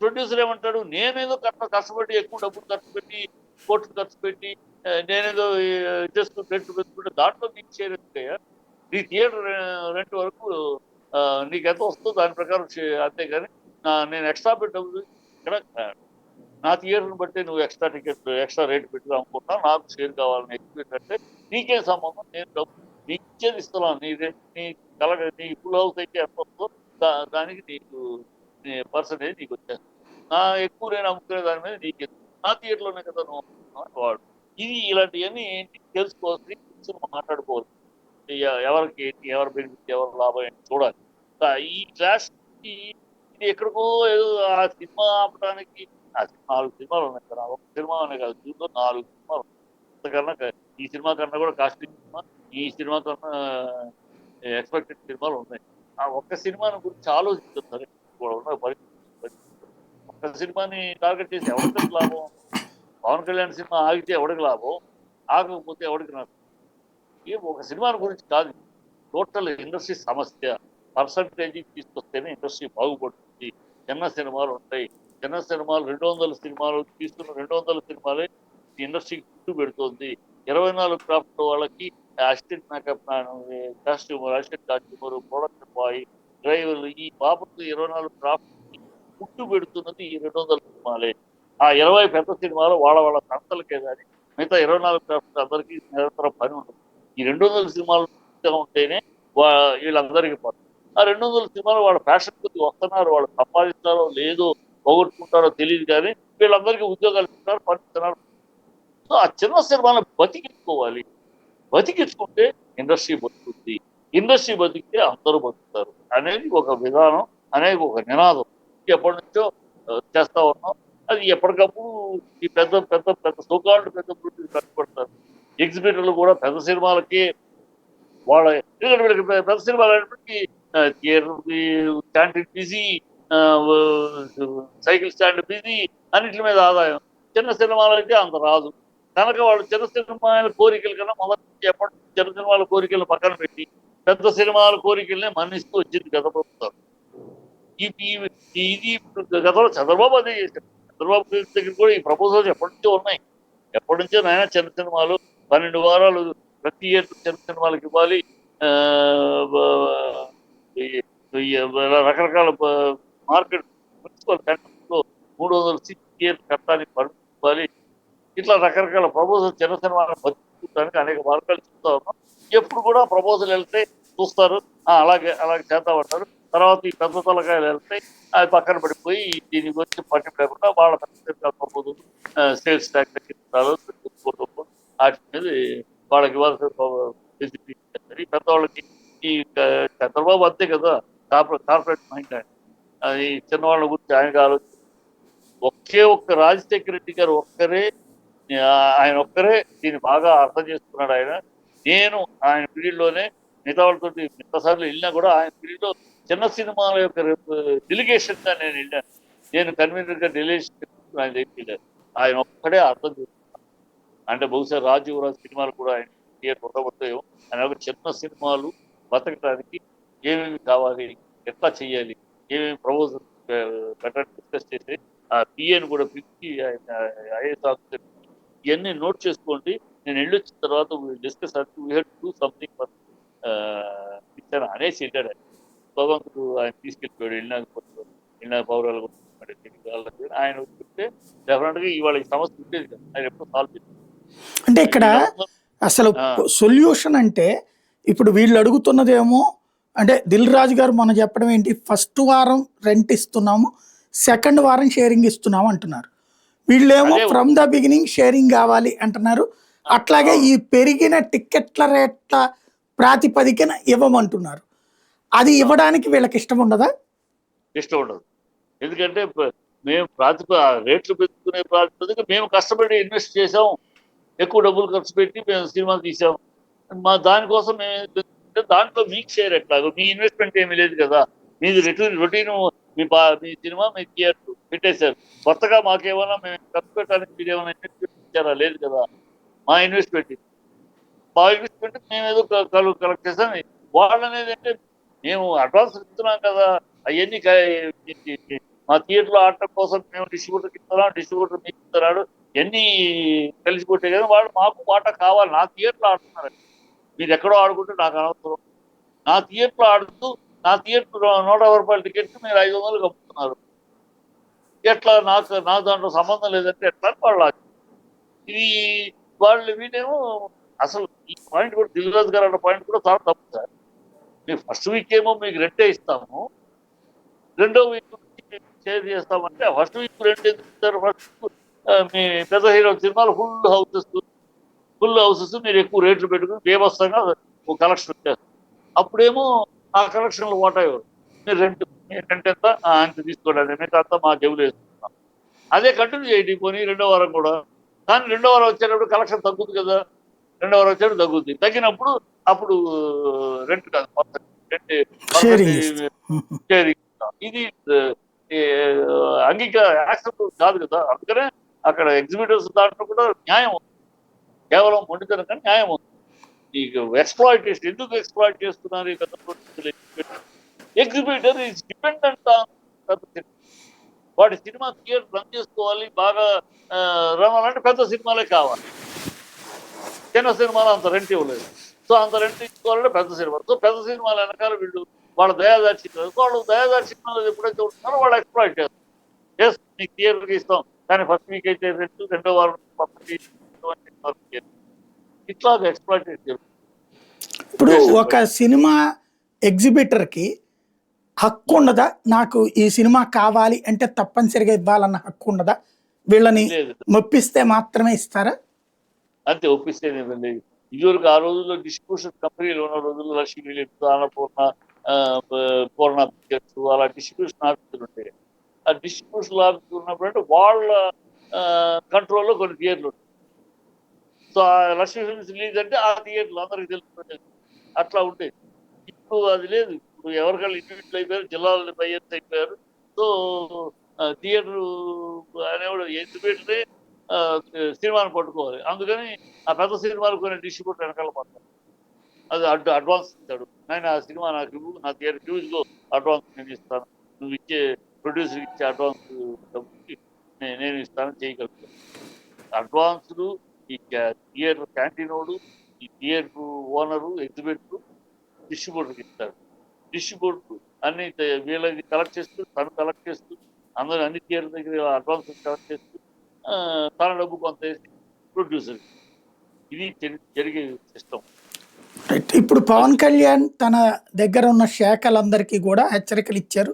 ప్రొడ్యూసర్ ఏమంటాడు? నేనేదో కష్టపడి ఎక్కువ డబ్బులు ఖర్చు పెట్టి కోట్లు ఖర్చు పెట్టి నేనేదో చేసుకుని రెంట్ పెట్టుకుంటే దాంట్లో నీకు షేర్ ఎందుకయ్యా? నీ థియేటర్ రెంట్ వరకు నీకు ఎంత వస్తుందో దాని ప్రకారం అంతేగాని నేను ఎక్స్ట్రా పెట్టి ఇక్కడ నా థియేటర్ని బట్టి నువ్వు ఎక్స్ట్రా రేట్ పెట్టి అమ్ముకున్నా నాకు షేర్ కావాలని ఎక్స్పెక్ట్ అంటే నీకేం సంబంధం? నేను డబ్బు నీకు ఇచ్చేది ఇస్తున్నాను. నీ ఫుల్ హౌస్ అయితే ఎంత వస్తుందో దానికి నీకు పర్సంటేజ్ నీకు వచ్చేస్తుంది. ఎక్కువ నేను అమ్ముకునే దాని మీద నీకు నా థియేటర్లోనే కదా నువ్వు అమ్ముకున్నావు వాడు. ఇలాంటివన్నీ ఏంటి తెలుసుకోవాల్సి మాట్లాడుకోవాలి. ఎవరికి ఏంటి, ఎవరి బెనిఫిట్, ఎవరి లాభం ఏంటి చూడాలి. ఈ క్లాష్ ఇది ఎక్కడికో ఏదో ఆ సినిమా ఆపడానికి ఆ సినిమా 4 సినిమాలు ఉన్నాయి కదా! ఒక సినిమా అనే కాదు. దీంట్లో 4 సినిమాలు అంతకన్నా ఈ సినిమా కన్నా కూడా కాస్ట్లీ సినిమా. ఈ సినిమా కన్నా ఎక్స్‌పెక్టెడ్ సినిమాలు ఉన్నాయి. ఆ ఒక్క సినిమాని గురించి ఆలోచించరు సరే. ఇప్పుడున్న పరిస్థితి. ఒక్క సినిమాని టార్గెట్ చేసి ఎవడికి లాభం? పవన్ కళ్యాణ్ సినిమా ఆగితే ఎవడికి లాభం? ఆగకపోతే ఎవడికి నష్టం? ఒక సినిమాల గురించి కాదు. టోటల్ ఇండస్ట్రీ సమస్య. పర్సెంటేజ్ తీసుకొస్తేనే ఇండస్ట్రీ బాగుపడుతుంది. చిన్న సినిమాలు ఉంటాయి. చిన్న సినిమాలు 200 సినిమాలు తీస్తున్న 200 సినిమాలే ఇండస్ట్రీకి చుట్టూ పెడుతోంది. 24 క్రాఫ్ట్ వాళ్ళకి assistant makeup man, assistant costumer, production bye, డ్రైవర్లు ఈ బాబుకు 24 క్రాఫ్ట్‌కి పుట్టు పెడుతున్నది ఈ 200 సినిమాలే. ఆ 20 పెద్ద సినిమాలు వాళ్ళ వాళ్ళ సంస్థలకే గాని మిగతా 24 క్రాఫ్ట్ అందరికీ నిరంతరం పని ఉండదు. ఈ 200 సినిమాలు ఉంటేనే వా వీళ్ళందరికీ పని. ఆ 200 సినిమాలు వాళ్ళ ఫ్యాషన్ కొద్దీ వస్తున్నారు. వాళ్ళు సంపాదిస్తారో లేదో పోగొట్టుకుంటారో తెలీదు గానీ వీళ్ళందరికీ ఉద్యోగాలు ఇస్తున్నారు, పనిస్తున్నారు. సో ఆ చిన్న సినిమాలను బతికించుకోవాలి. బతికించుకుంటే ఇండస్ట్రీ బతుకుతుంది. ఇండస్ట్రీ బతికితే అందరూ బతుకుతారు అనేది ఒక విధానం, అనేది ఒక నినాదం. ఎప్పటినుంచో చేస్తా ఉన్నాం. అది ఎప్పటికప్పుడు ఈ పెద్ద పెద్ద పెద్ద సోకాల్డ్ పెద్ద ప్రొడ్యూసర్లు కష్టపడతారు. ఎగ్జిబిటర్లు కూడా పెద్ద సినిమాలకి వాళ్ళ ఎందుకంటే వీళ్ళకి పెద్ద సినిమాలు అనేప్పటికీ థియేటర్‌కి స్టాండ్ బిజీ, ఆహ్, సైకిల్ స్టాండ్ బిజీ అన్నిట్ల మీద ఆదాయం. చిన్న సినిమాలైతే అంత రాదు. కనుక వాళ్ళు చిన్న సినిమాల కోరికల కన్నా మొదటి నుంచి ఎప్పటి నుంచి చిన్న సినిమాల కోరికలను పక్కన పెట్టి, పెద్ద సినిమాల కోరికలనే మన్నిస్తూ వచ్చింది గత ప్రభుత్వం. ఈ ఈ ఇది ఇప్పుడు గతంలో చంద్రబాబు అదే చేశారు. చంద్రబాబు దగ్గర కూడా ఈ ప్రపోజల్స్ ఎప్పటినుంచో ఉన్నాయి. ఎప్పటినుంచో నాయనా చిన్న సినిమాలు 12 వారాలు ప్రతి ఇయర్ చిన్న సినిమాలకి ఇవ్వాలి. ఆహ్, బ ఈ ఈ రకరకాల మార్కెట్ మున్సిపల్ టెండర్స్‌లో 300 సీట్లు థియేటర్ కట్టడానికి పర్మిషన్ ఇవ్వాలి. ఇట్లా రకరకాల ప్రపోజల్స్ చిన్న సినిమాలను బతికించడానికి అనేక మార్గాలు చెప్తా ఉన్నాం. ఎప్పుడు కూడా ప్రపోజల్ ఎళ్తే చూస్తారు. అలాగే అలాగే చేద్దామంటారు. తర్వాత ఈ పెద్ద తలకాయలు ఎళ్తాయి. అది పక్కన పడిపోయి దీని గురించి పట్టింపు లేకుండా వాళ్ళ పెద్ద ప్రపోజల్ సేల్స్ టాక్స్ తగ్గించాలో ఆటి మీద వాళ్ళకి ఇవ్వాల్సిన ఫెసిలిటీ ఇచ్చేస్తారు. ఈ పెద్దవాళ్ళకి ఈ చంద్రబాబు అంతే కదా! కార్పొరేట్ మైండ్ ఆయన. అది చిన్నవాళ్ళ గురించి ఆయనకి ఆలోచన ఒకే ఒక్క రాజశేఖర రెడ్డి గారు ఒక్కరే ఆయన ఒక్కరే దీన్ని బాగా అర్థం చేసుకున్నాడు ఆయన. నేను ఆయన పీరియడ్‌లోనే మిగతా వాళ్ళతోటి మిగతా సార్లు ఎళ్ళినా కూడా ఆయన పీరియడ్‌లో చిన్న సినిమాల యొక్క డెలిగేషన్‌గా నేను ఎళ్ళాను. నేను కన్వీనర్‌గా డెలిగేషన్ ఆయన దగ్గరికెళ్ళాను. ఆయన ఒక్కడే అర్థం చేసుకున్నాడు. అంటే బహుశా 'రాజు యువరాజు' సినిమాలు కూడా ఆయన థియేటర్ ఉండబట్టాయేమో. ఆయన ఒక చిన్న సినిమాలు బతకడానికి ఏమేమి కావాలి? ఎట్లా చేయాలి? ఏమేమి ప్రపోజల్స్ పెట్టాలని డిస్కస్ చేసి ఆ పీఏని కూడా పిలిచి ఆయన ఐఏఎస్ ఆఫీసర్ ఇయన్నీ నోట్ చేసుకోండి. నేను ఎళ్ళొచ్చిన తర్వాత discuss we have to do something for picture అనేసి ఎళ్ళాడు ఆయన. భగవంతుడు ఆయన తీసుకెళ్ళిపోయాడు. ఎళ్ళినాక పౌరాలు కొట్టుకున్నాడు. తిరిగి వాళ్ళకి ఆయన చెప్తే డెఫినిట్‌గా ఇవాళ ఈ సమస్య ఉండేది కాదు. ఆయన ఎప్పుడో సాల్వ్ చేసారు. అంటే ఇక్కడ వీళ్ళందరూ అసలు ఆ! సొల్యూషన్ అంటే ఇప్పుడు వీళ్ళు అడుగుతున్నదేమో అంటే దిల్ రాజు గారు మొన్న చెప్పడం ఏంటి ఫస్ట్ వారం రెంట్ ఇస్తున్నాము సెకండ్ వారం షేరింగ్ ఇస్తున్నాము అంటున్నారు వీళ్ళేమో అదే ఫ్రమ్ ద బిగినింగ్ షేరింగ్ కావాలి అంటున్నారు అట్లాగే అవును. ఈ పెరిగిన టిక్కెట్ల రేట్ల ప్రాతిపదికన ఇవ్వమంటున్నారు అది అవును. ఇవ్వడానికి వీళ్ళకి ఇష్టం ఉండదా ఇష్టం ఉండదు. ఎందుకంటే మేము రేట్లు పెంచుకునే ప్రాతిపదిక మేము కష్టపడి ఇన్వెస్ట్ చేసాం. ఎక్కువ డబ్బులు ఖర్చు పెట్టి మేము సినిమా తీసాం. దానికోసం మేమేంటంటే దాంట్లో మీకు షేర్ ఎట్లాగో మీ ఇన్వెస్ట్‌మెంట్ ఏమీ లేదు కదా! మీది రొటీను మీ సినిమా మీ థియేటర్ పెట్టేసారు. కొత్తగా మాకేమన్నా మేము ఖర్చు పెట్టడానికి మీరేమన్నా ఇన్వెస్ట్‌మెంట్ ఇచ్చారా? లేదు కదా! మా ఇన్వెస్ట్‌మెంట్ ఇది. మా ఇన్వెస్ట్‌మెంట్ మేమేదో కలెక్ట్ చేసాం. వాళ్ళనేదంటే మేము అడ్వాన్స్ ఇస్తున్నాం కదా! అయన్నీ మా థియేటర్‌లో ఆడటం కోసం మేము డిస్ట్రిబ్యూటర్‌కి ఇస్తున్నాం. డిస్ట్రిబ్యూటర్ మీకు ఇస్తున్నాడు. ఇయన్నీ కలిసిపోతాయి కదా! వాళ్ళు మాకు వాటా కావాలి. నా థియేటర్‌లో ఆడుతున్నారండి. మీరెక్కడో ఆడుకుంటే నాకనవసరం. నా థియేటర్‌లో ఆడుతూ నా థియేటర్ రూ. 150 టికెట్‌కి మీరు 500కి అమ్ముతున్నారు. ఎట్లా నాకు దాంట్లో సంబంధం లేదంటే ఎట్లా అని వాళ్ళ ఇది వీళ్ళేమో అసలు ఈ పాయింట్ కూడా 'దిల్ రాజు' గారు అన్న పాయింట్ కూడా చాలా తప్పు సార్. మేము ఫస్ట్ వీక్ ఏమో మీకు రెంటే ఇస్తాము. రెండో వీక్ నుంచి మీకు షేర్ చేస్తామంటే ఫస్ట్ వీక్ రెంట్ ఎందుకు ఇస్తారు? ఫస్ట్ వీక్ మీ పెద్ద హీరో సినిమాలు ఫుల్ హౌసెస్ మీరు ఎక్కువ రేట్లు పెట్టుకొని బీభత్సంగా కలెక్షన్ వచ్చేస్తుంది. అప్పుడేమో ఆ కలెక్షన్‌లో వాటా ఇవ్వరు. మీరు రెంట్ రెంట్ ఎంత అంత తీసుకోవడానికి మిగతా అంతా మా జేబులో వేసుకుంటాం. అదే కంటిన్యూ చేయండి పోనీ రెండో వారం కూడా. కానీ రెండో వారం వచ్చేటప్పుడు కలెక్షన్ తగ్గుతుంది కదా, రెండో వారం వచ్చేటప్పుడు తగ్గుద్ది. తగ్గినప్పుడు అప్పుడు రెంట్ కాదు రెంట్ షేరింగ్ పర్సెంటేజ్ ఇస్తారు. షేరింగ్ ఇస్తాం. ఇది యాక్సెప్ట్ కాదు కదా. అందుకనే అక్కడ ఎగ్జిబిటర్స్ దాంట్లో కూడా న్యాయం ఉంది, కేవలం మొండితనం కానీ న్యాయం ఉంది. ఈ ఎక్స్‌ప్లాయిటేషన్ ఎందుకు ఎక్స్‌ప్లాయిట్ చేస్తున్నారు ఈ పెద్ద ప్రొడ్యూసర్లు? ఎగ్జిబిటర్ ఈజ్ డిపెండెంట్ ఆన్ పెద్ద సినిమా. వాడి సినిమా థియేటర్ రన్ చేసుకోవాలి, బాగా రన్ అవ్వాలంటే పెద్ద సినిమాలే కావాలి. చిన్న సినిమాలు అంత రెంట్ ఇవ్వలేదు. సో అంత రెంట్ ఇచ్చుకోవాలంటే పెద్ద సినిమా. సో పెద్ద సినిమాల వెనకాల వీళ్ళు వాళ్ళ దయాదాక్షిణ్యం, వాళ్ళు దయాదాక్షిణ్యం ఎప్పుడైతే ఉంటున్నారో వాళ్ళు ఎక్స్‌ప్లాయిట్ చేస్తారు. ఎస్ నీకు థియేటర్‌కి ఇస్తాం, కానీ ఫస్ట్ వీక్ అయితే రెంట్, రెండో వారం ఇట్లాగా ఎక్స్‌ప్లాయిటేషన్ జరుగుతుంది. ఇప్పుడు ఒక సినిమా ఎగ్జిబిటర్కి హక్కు ఉండదా? నాకు ఈ సినిమా కావాలి అంటే తప్పనిసరిగా ఇవ్వాలన్న హక్కు ఉండదా? వీళ్ళని లేదు, మెప్పిస్తే మాత్రమే ఇస్తారా? అంతే ఒప్పిస్తేనేదండి. ఇదివరకు ఆ రోజుల్లో డిస్ట్రిబ్యూషన్ కంపెనీలు ఉన్న రోజుల్లో లక్ష్మీ ఫిలిప్స్, అన్నపూర్ణ, పూర్ణ పిక్చర్స్ అలా డిస్ట్రిబ్యూషన్ ఆఫీసులు ఉంటాయి. ఆ డిస్ట్రిబ్యూషన్ ఆఫీసులు ఉన్నప్పుడు అంటే వాళ్ళ కంట్రోల్లో కొన్ని థియేటర్లు ఉంటాయి. సో ఆ లక్ష్మీ ఫిలిమ్స్ రిలీజ్ అంటే ఆ థియేటర్లు అందరికి తెలుసు, అట్లా ఉండేది. ఇప్పుడు అది లేదు. ఇప్పుడు ఎవరికైనా ఇండివిజువల్ అయిపోయారు, జిల్లాల బయ్యర్స్ అయిపోయారు. సో థియేటర్ అనేవాడు ఎగ్జిబిటరే సినిమాని పట్టుకోవాలి. అందుకని ఆ పెద్ద సినిమాలు కొన్ని డిస్ట్రిబ్యూటర్ వెనకాల పడతారు. అది అడ్వాన్స్ ఇస్తాడు. నేను ఆ సినిమా నాకు ఇవ్వు, నా థియేటర్ ఇదిగో అడ్వాన్స్ నేను ఇస్తాను, నువ్వు ఇచ్చే ప్రొడ్యూసర్ ఇచ్చే అడ్వాన్స్ డబ్బుకి నేను ఇస్తాను చేయగలుగుతాను. అడ్వాన్సులు ఈ థియేటర్ క్యాంటీనోడు, ఈ థియేటర్ ఓనరు, ఎగ్జిబిటర్ డిస్ట్రిబ్యూటర్కి ఇస్తాడు. డిస్ట్రిబ్యూటర్ అన్ని వీళ్ళకి కలెక్ట్ చేస్తూ, తను కలెక్ట్ చేస్తూ, అందరూ అన్ని థియేటర్ దగ్గర అడ్వాన్స్ కలెక్ట్ చేస్తూ తన డబ్బు కొంత వేసి ప్రొడ్యూసర్. ఇది జరిగే సిస్టమ్. రైట్. ఇప్పుడు పవన్ కళ్యాణ్ తన దగ్గర ఉన్న శాఖలందరికీ కూడా హెచ్చరికలు ఇచ్చారు.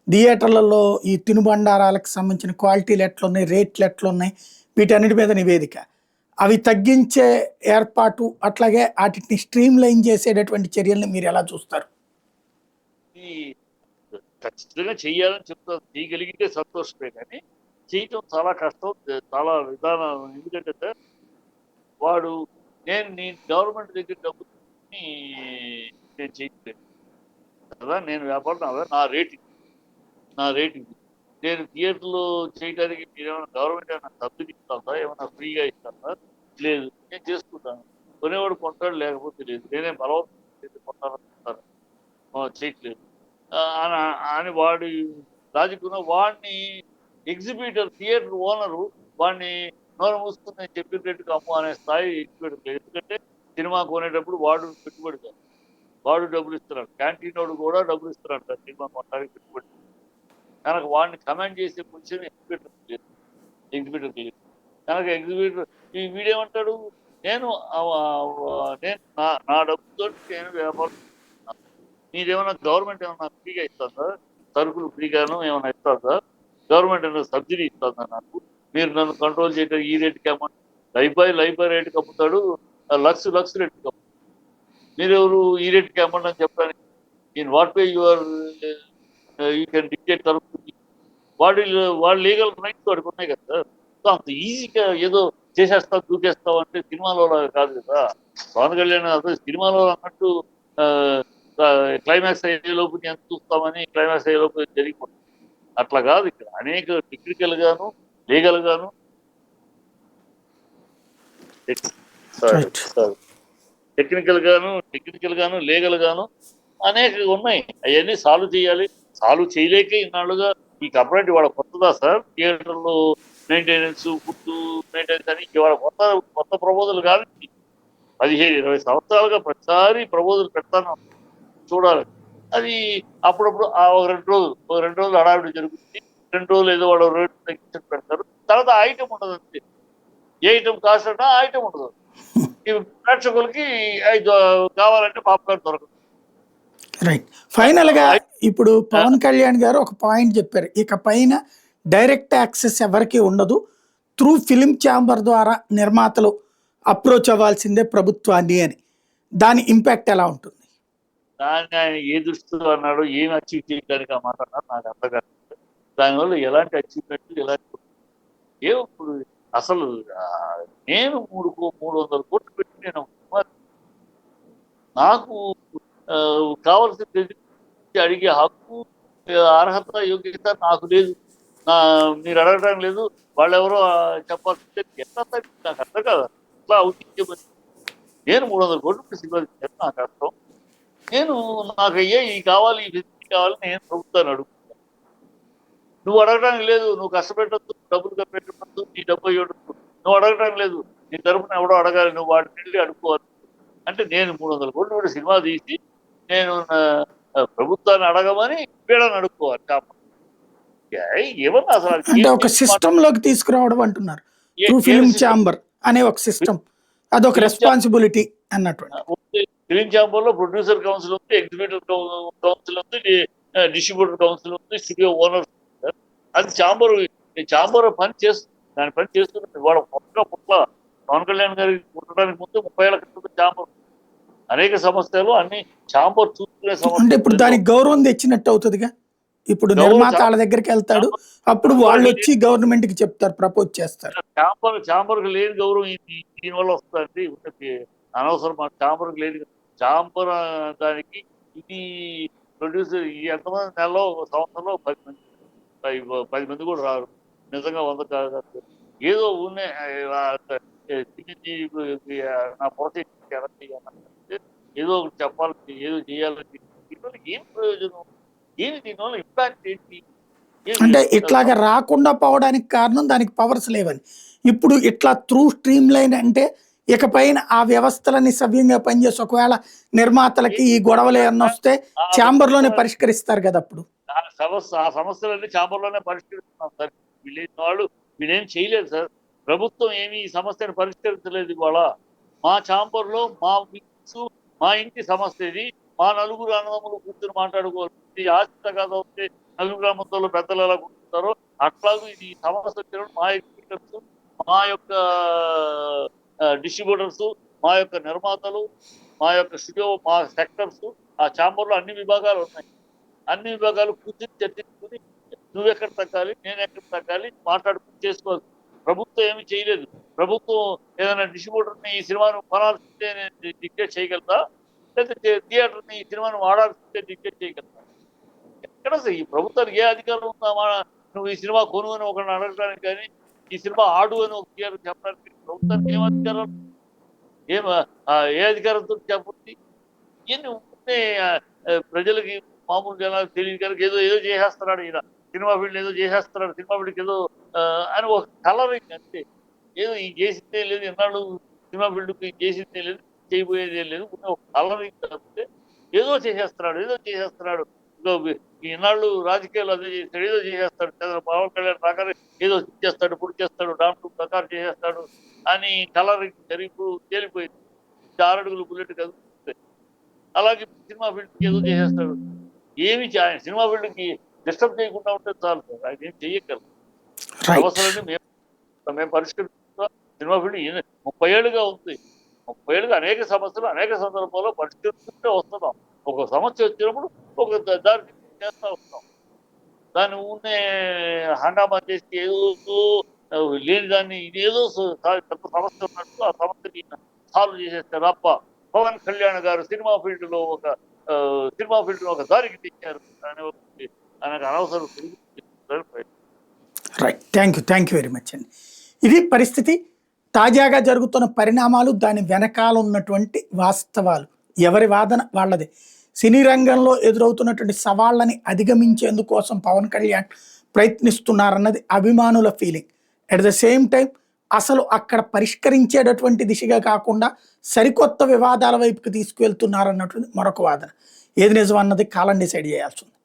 థియేటర్లలో ఈ తినుబండారాలకు సంబంధించిన క్వాలిటీలు ఎట్లున్నాయి, రేట్లు ఎట్లున్నాయి, వీటన్నిటి మీద నివేదిక. అవి తగ్గించే ఏర్పాటు, అట్లాగే వాటిని స్ట్రీమ్ లైన్ చేసేటటువంటి చర్యల్ని మీరు ఎలా చూస్తారు? ఇది ఖచ్చితంగా చెయ్యాలని చెప్తాను. చేయగలిగితే సంతోషమే, కానీ చేయటం చాలా కష్టం, చాలా విధానం. ఎందుకంటే సార్ వాడు నీ గవర్నమెంట్ దగ్గర డబ్బు తీసుకుని నేను చేయట్లేదు కదా, నేను వ్యాపారం నా రేటింగ్ నేను థియేటర్లో చేయడానికి మీరు ఏమైనా గవర్నమెంట్ ఏమైనా సబ్సిడీ ఇస్తుందా, ఏమైనా ఫ్రీగా ఇస్తుందా? లేదు, నేను చేసుకుంటాను. కొనేవాడు కొంటాడు, లేకపోతే లేదు. నేనే బలవంతం కొంటాను చేయట్లేదు అని వాడి రాజుకున్న వాడిని ఎగ్జిబిటర్ థియేటర్ ఓనరు వాడిని నోరు మూసుకుని నేను చెప్పినట్టుగా అమ్ము అనే స్థాయి ఎగ్జిబిటర్ లేదు. ఎందుకంటే సినిమా కొనేటప్పుడు వాడు పెట్టుబడి కాదు, వాడు డబ్బులు ఇస్తున్నాడు. క్యాంటీన్ వాడు కూడా డబ్బులు ఇస్తున్నాడు సార్ సినిమా కొనడానికి పెట్టుబడి. కనుక వాడిని కమాండ్ చేసే పొజిషన్ ఎగ్జిబిటర్ లేదు. కనుక ఎగ్జిబిటర్ ఈ వీడేమంటాడు, నేను నా డబ్బుతో నేను వ్యాపారం, మీరేమన్నా గవర్నమెంట్ ఏమన్నా ఫ్రీగా ఇస్తుందా, సరుకులు ఫ్రీగాను ఏమైనా ఇస్తుందా, గవర్నమెంట్ ఏమైనా సబ్సిడీ ఇస్తుందా నాకు, మీరు నన్ను కంట్రోల్ చేయడం ఈ రేటుకి అమ్మని లైఫ్ బై రేటుకి అమ్ముతాడు, లక్స్ రేటుకి అమ్ముతాడు. మీరెవరు ఈ రేటుకి అమ్మండి అని చెప్పడానికి? In what way you can dictate తరపు వాళ్ళు లీగల్ రైట్స్ వాడికి ఉన్నాయి కదా సార్. సో అంత ఈజీగా ఏదో చేసేస్తావు దూకేస్తావు అంటే సినిమాలో కాదు కదా. పవన్ కళ్యాణ్ అసలు సినిమాలో అన్నట్టు క్లైమాక్స్ అయ్యే లోపు ఎంత చూస్తామని క్లైమాక్స్ అయ్యే లోపు జరిగిపోతుంది. అట్లా కాదు. ఇక్కడ అనేక టెక్నికల్ గాను లీగల్ గాను టెక్నికల్ గాను లీగల్ గాను అనేక ఉన్నాయి. అవన్నీ సాల్వ్ చేయాలి. సాల్వ్ చేయలేక ఇన్నాళ్ళుగా ఈ కంప్లైంట్ ఇవాళ కొత్తదా సార్? థియేటర్లు మెయింటెనెన్స్, ఫుడ్ మెయింటెనెన్స్ అని ఇవాళ కొత్త ప్రపోజల్ కాదు. 15-20 సంవత్సరాలుగా ప్రతిసారి ప్రపోజల్ పెడతాను, చూడాలి. అది అప్పుడప్పుడు ఒక 2 రోజులు హడావిడి జరుగుతుంది. 2 రోజులు ఏదో వాడు రేటు తగ్గించి పెడతారు. తర్వాత ఐటమ్ ఉండదు అంతే. ఏ ఐటమ్ కాస్ట్ అంటే ఆ ఐటమ్ ఉండదు. ఈ ప్రేక్షకులకి కావాలంటే పాప్కార్న్ దొరకదు. రైట్. ఫైనల్ గా ఇప్పుడు పవన్ కళ్యాణ్ గారు ఒక పాయింట్ చెప్పారు, ఇక పైన డైరెక్ట్ యాక్సెస్ ఎవరికి ఉండదు, త్రూ ఫిలిం ఛాంబర్ ద్వారా నిర్మాతలు అప్రోచ్ అవ్వాల్సిందే ప్రభుత్వాన్ని అని. దాని ఇంపాక్ట్ ఎలా ఉంటుంది? దాన్ని ఆయన ఏ దృష్టితో అన్నాడో, ఏమి అచీవ్ చేయడానికి ఆ మాట అన్నాడు నాకు అర్థం కాదు. దానివల్ల ఎలాంటి అచీవ్మెంట్, ఎలాంటి ఇప్పుడు అసలు నేను 300 కోట్లు పెట్టి నేను నాకు కావాల్సిన అడిగే హక్కు, అర్హత, యోగ్యత నాకు లేదు. మీరు అడగడం లేదు. వాళ్ళెవరో చెప్పాల్సిందే. ఎట్లా నాకు అర్థం కాదు. ఎట్లా అవుతుంది? నేను 300 కోట్లు సినిమా తీశాను. నాకు అర్థం. నేను నాకు అయ్యే ఈ కావాలి, ఈ ఫెసిలిటీ కావాలని నేను ప్రభుత్వాన్ని అడుగుతున్నాను. నువ్వు అడగడానికి లేదు. నువ్వు కష్టపెట్టద్దు, డబ్బులు పెట్టద్దు, నీ డబ్బు ఇవ్వద్దు. నువ్వు అడగడానికి లేదు. నీ తరపున ఎవడో అడగాలి, నువ్వు వాడిని వెళ్ళి అడుక్కోవాలి. అంటే నేను 300 కోట్లు కూడా సినిమా తీసి నేను ప్రభుత్వాన్ని అడగమని వీళ్ళని అడుక్కోవాలి. ఏమన్నా అసలు అంటే ఒక సిస్టమ్ లోకి తీసుకురావడం అంటున్నారు. త్రూ ఫిల్మ్ ఛాంబర్ అనే ఒక సిస్టమ్, అదొక రెస్పాన్సిబిలిటీ అన్నటువంటి. ఫిలిం ఛాంబర్ లో ప్రొడ్యూసర్ కౌన్సిల్ ఉంది, ఎగ్జిక్యూటివ్ కౌన్సిల్ ఉంది, డిస్ట్రిబ్యూటర్ కౌన్సిల్ ఉంది, స్టూడియో ఓనర్స్. అది ఛాంబర్ పని చేస్తుంది. దాని పని చేస్తుంది. వాడు పవన్ కళ్యాణ్ గారికి పుట్టడానికి ముందు 30 ఏళ్ల క్రితం ఛాంబర్ అనేక సమస్యలు అన్ని ఛాంబర్ చూసుకునే అంటే సమస్య. ఇప్పుడు దానికి గౌరవం తెచ్చినట్టు అవుతుందిగా. ఇప్పుడు నిర్మాత వాళ్ళ దగ్గరికి వెళ్తాడు, అప్పుడు వాళ్ళు వచ్చి గవర్నమెంట్ కి చెప్తారు, ప్రపోజ్ చేస్తారు. ఛాంబర్ కి లేని గౌరవం దీనివల్ల వస్తుంది. అనవసరం ఛాంబర్ లేని ఛాంబర్ దానికి ఇది ప్రొడ్యూసర్ ఎంతమంది నెలలో సంవత్సరంలో 10 మంది కూడా రారు. నిజంగా 100 కాదు. ఏదో ఉన్నాయి నా ప్రోత్సహించి ఏదో ఒకటి చెప్పాలని, ఏదో చేయాలని. దీనివల్ల ఏం ప్రయోజనం? దీనివల్ల ఇంపాక్ట్ ఏంటి? అంటే ఇట్లాగా రాకుండా పోవడానికి కారణం దానికి పవర్స్ లేవని. ఇప్పుడు ఇట్లా త్రూ స్ట్రీమ్ లైన్ అంటే ఇకపైన ఆ వ్యవస్థలన్నీ సవ్యంగా పనిచేసి ఒకవేళ నిర్మాతలకి ఈ గొడవలు ఏమన్నా వస్తే ఛాంబర్ లోనే పరిష్కరిస్తారు కదా. అప్పుడు ఆ సమస్యలన్నీ ఛాంబర్ లోనే పరిష్కరిస్తున్నాం సార్. వాళ్ళు వీళ్ళేం చేయలేదు సార్. ప్రభుత్వం ఏమి ఈ సమస్యను పరిష్కరించలేదు. ఇవాళ మా ఛాంబర్ లో మా ఇంటి సమస్య ఇది. మా నలుగురు అన్నదమ్ములు కూర్చొని మాట్లాడుకోవాలి. ఆస్తి తగాదా వస్తే నలుగురు గ్రామంలో పెద్దలు ఎలా కూర్చుంటారో అట్లాగే ఇది సమస్య వచ్చినప్పుడు మా ఎగ్జిక్యూటివ్స్, మా యొక్క డిస్ట్రిబ్యూటర్స్, మా యొక్క నిర్మాతలు, మా యొక్క స్టూడియో, మా సెక్టర్స్, ఆ ఛాంబర్ లో అన్ని విభాగాలు ఉన్నాయి. అన్ని విభాగాలు కూర్చొని చర్చించుకుని నువ్వెక్కడ తగ్గాలి, నేను ఎక్కడ తగ్గాలి మాట్లాడుకుని చేసుకోవాలి. ప్రభుత్వం ఏమి చేయలేదు. ప్రభుత్వం ఏదైనా డిస్ట్రిబ్యూటర్ని ఈ సినిమాను కొనాల్సిందే డిక్టేట్ చేయగలదా, లేకపోతే థియేటర్ని ఈ సినిమాను వాడాల్సిందే డిక్టేట్ చేయగలదా? ఎక్కడ ఈ ప్రభుత్వానికి ఏ అధికారం ఉందా? నువ్వు ఈ సినిమా కొను అని ఒకరిని అడగడానికి కానీ, ఈ సినిమా ఆడు అని ఒక థియేటర్ చెప్పడానికి ప్రభుత్వానికి ఏం అధికారం? ఏ అధికారంతో చెప్పండి? ఇవన్నీ ఉంటే ప్రజలకి, మామూలు జనాలకు తెలియదు కనుక ఏదో చేసేస్తున్నాడు ఈయన, సినిమా ఫీల్డ్ ఏదో చేసేస్తున్నాడు, సినిమా ఫీల్డ్కి ఏదో అని ఒక కలరింగ్ అంతే. ఏదో ఈ చేసిందే లేదు, ఎన్నాళ్ళు సినిమా ఫీల్డ్కి చేసిందే లేదు, చేయబోయేదే లేదు, ఒక కలరింగ్ తప్పితే ఏదో చేసేస్తున్నాడు. ఈనాళ్ళు రాజకీయాలు అదే చేస్తాడు, ఏదో చేసేస్తాడు. పవన్ కళ్యాణ్ ప్రకారం ఏదో చేస్తాడు, పొడి చేస్తాడు, డాక్టర్ ప్రకారం చేసేస్తాడు అని కలరింగ్ జరిగి తేలిపోయింది. 6 అడుగులు బుల్లెట్ కదులుతుంది. అలాగే సినిమా ఫీల్డ్కి ఏదో చేసేస్తాడు. ఏమి ఆయన సినిమా ఫీల్డ్కి డిస్టర్బ్ చేయకుండా ఉంటే చాలు సార్. ఆయన ఏం చెయ్యగలరు. సమస్యలన్నీ మేము పరిష్కరిస్తున్నాం. సినిమా ఫీల్డ్ 30 ఏళ్ళుగా ఉంది. 30 ఏళ్ళుగా అనేక సమస్యలు అనేక సందర్భాల్లో పరిష్కరిస్తుంటే వస్తున్నాం. ఒక సమస్య వచ్చినప్పుడు ఒక దారి చేస్తూ వస్తాం. దాన్ని ఊనే హంగామా చేసి ఏదో లేని దాన్ని ఇదేదో పెద్ద సమస్య ఉన్నట్టు ఆ సమస్యని సాల్వ్ చేసేస్తారు. పవన్ కళ్యాణ్ గారు సినిమా ఫీల్డ్ లో ఒక దారికి తెచ్చారు అని ఆయనకు అనవసరం. Right, thank you very much అండి. ఇది పరిస్థితి. తాజాగా జరుగుతున్న పరిణామాలు, దాని వెనకాల ఉన్నటువంటి వాస్తవాలు, ఎవరి వాదన వాళ్ళది. సినీ రంగంలో ఎదురవుతున్నటువంటి సవాళ్ళని అధిగమించేందుకోసం పవన్ కళ్యాణ్ ప్రయత్నిస్తున్నారన్నది అభిమానుల feeling. At the same time అసలు అక్కడ పరిష్కరించేటటువంటి దిశగా కాకుండా సరికొత్త వివాదాల వైపుకి తీసుకువెళ్తున్నారన్నటువంటి మరొక వాదన. ఏది నిజం అన్నది కాలం డిసైడ్ చేయాల్సి ఉంది.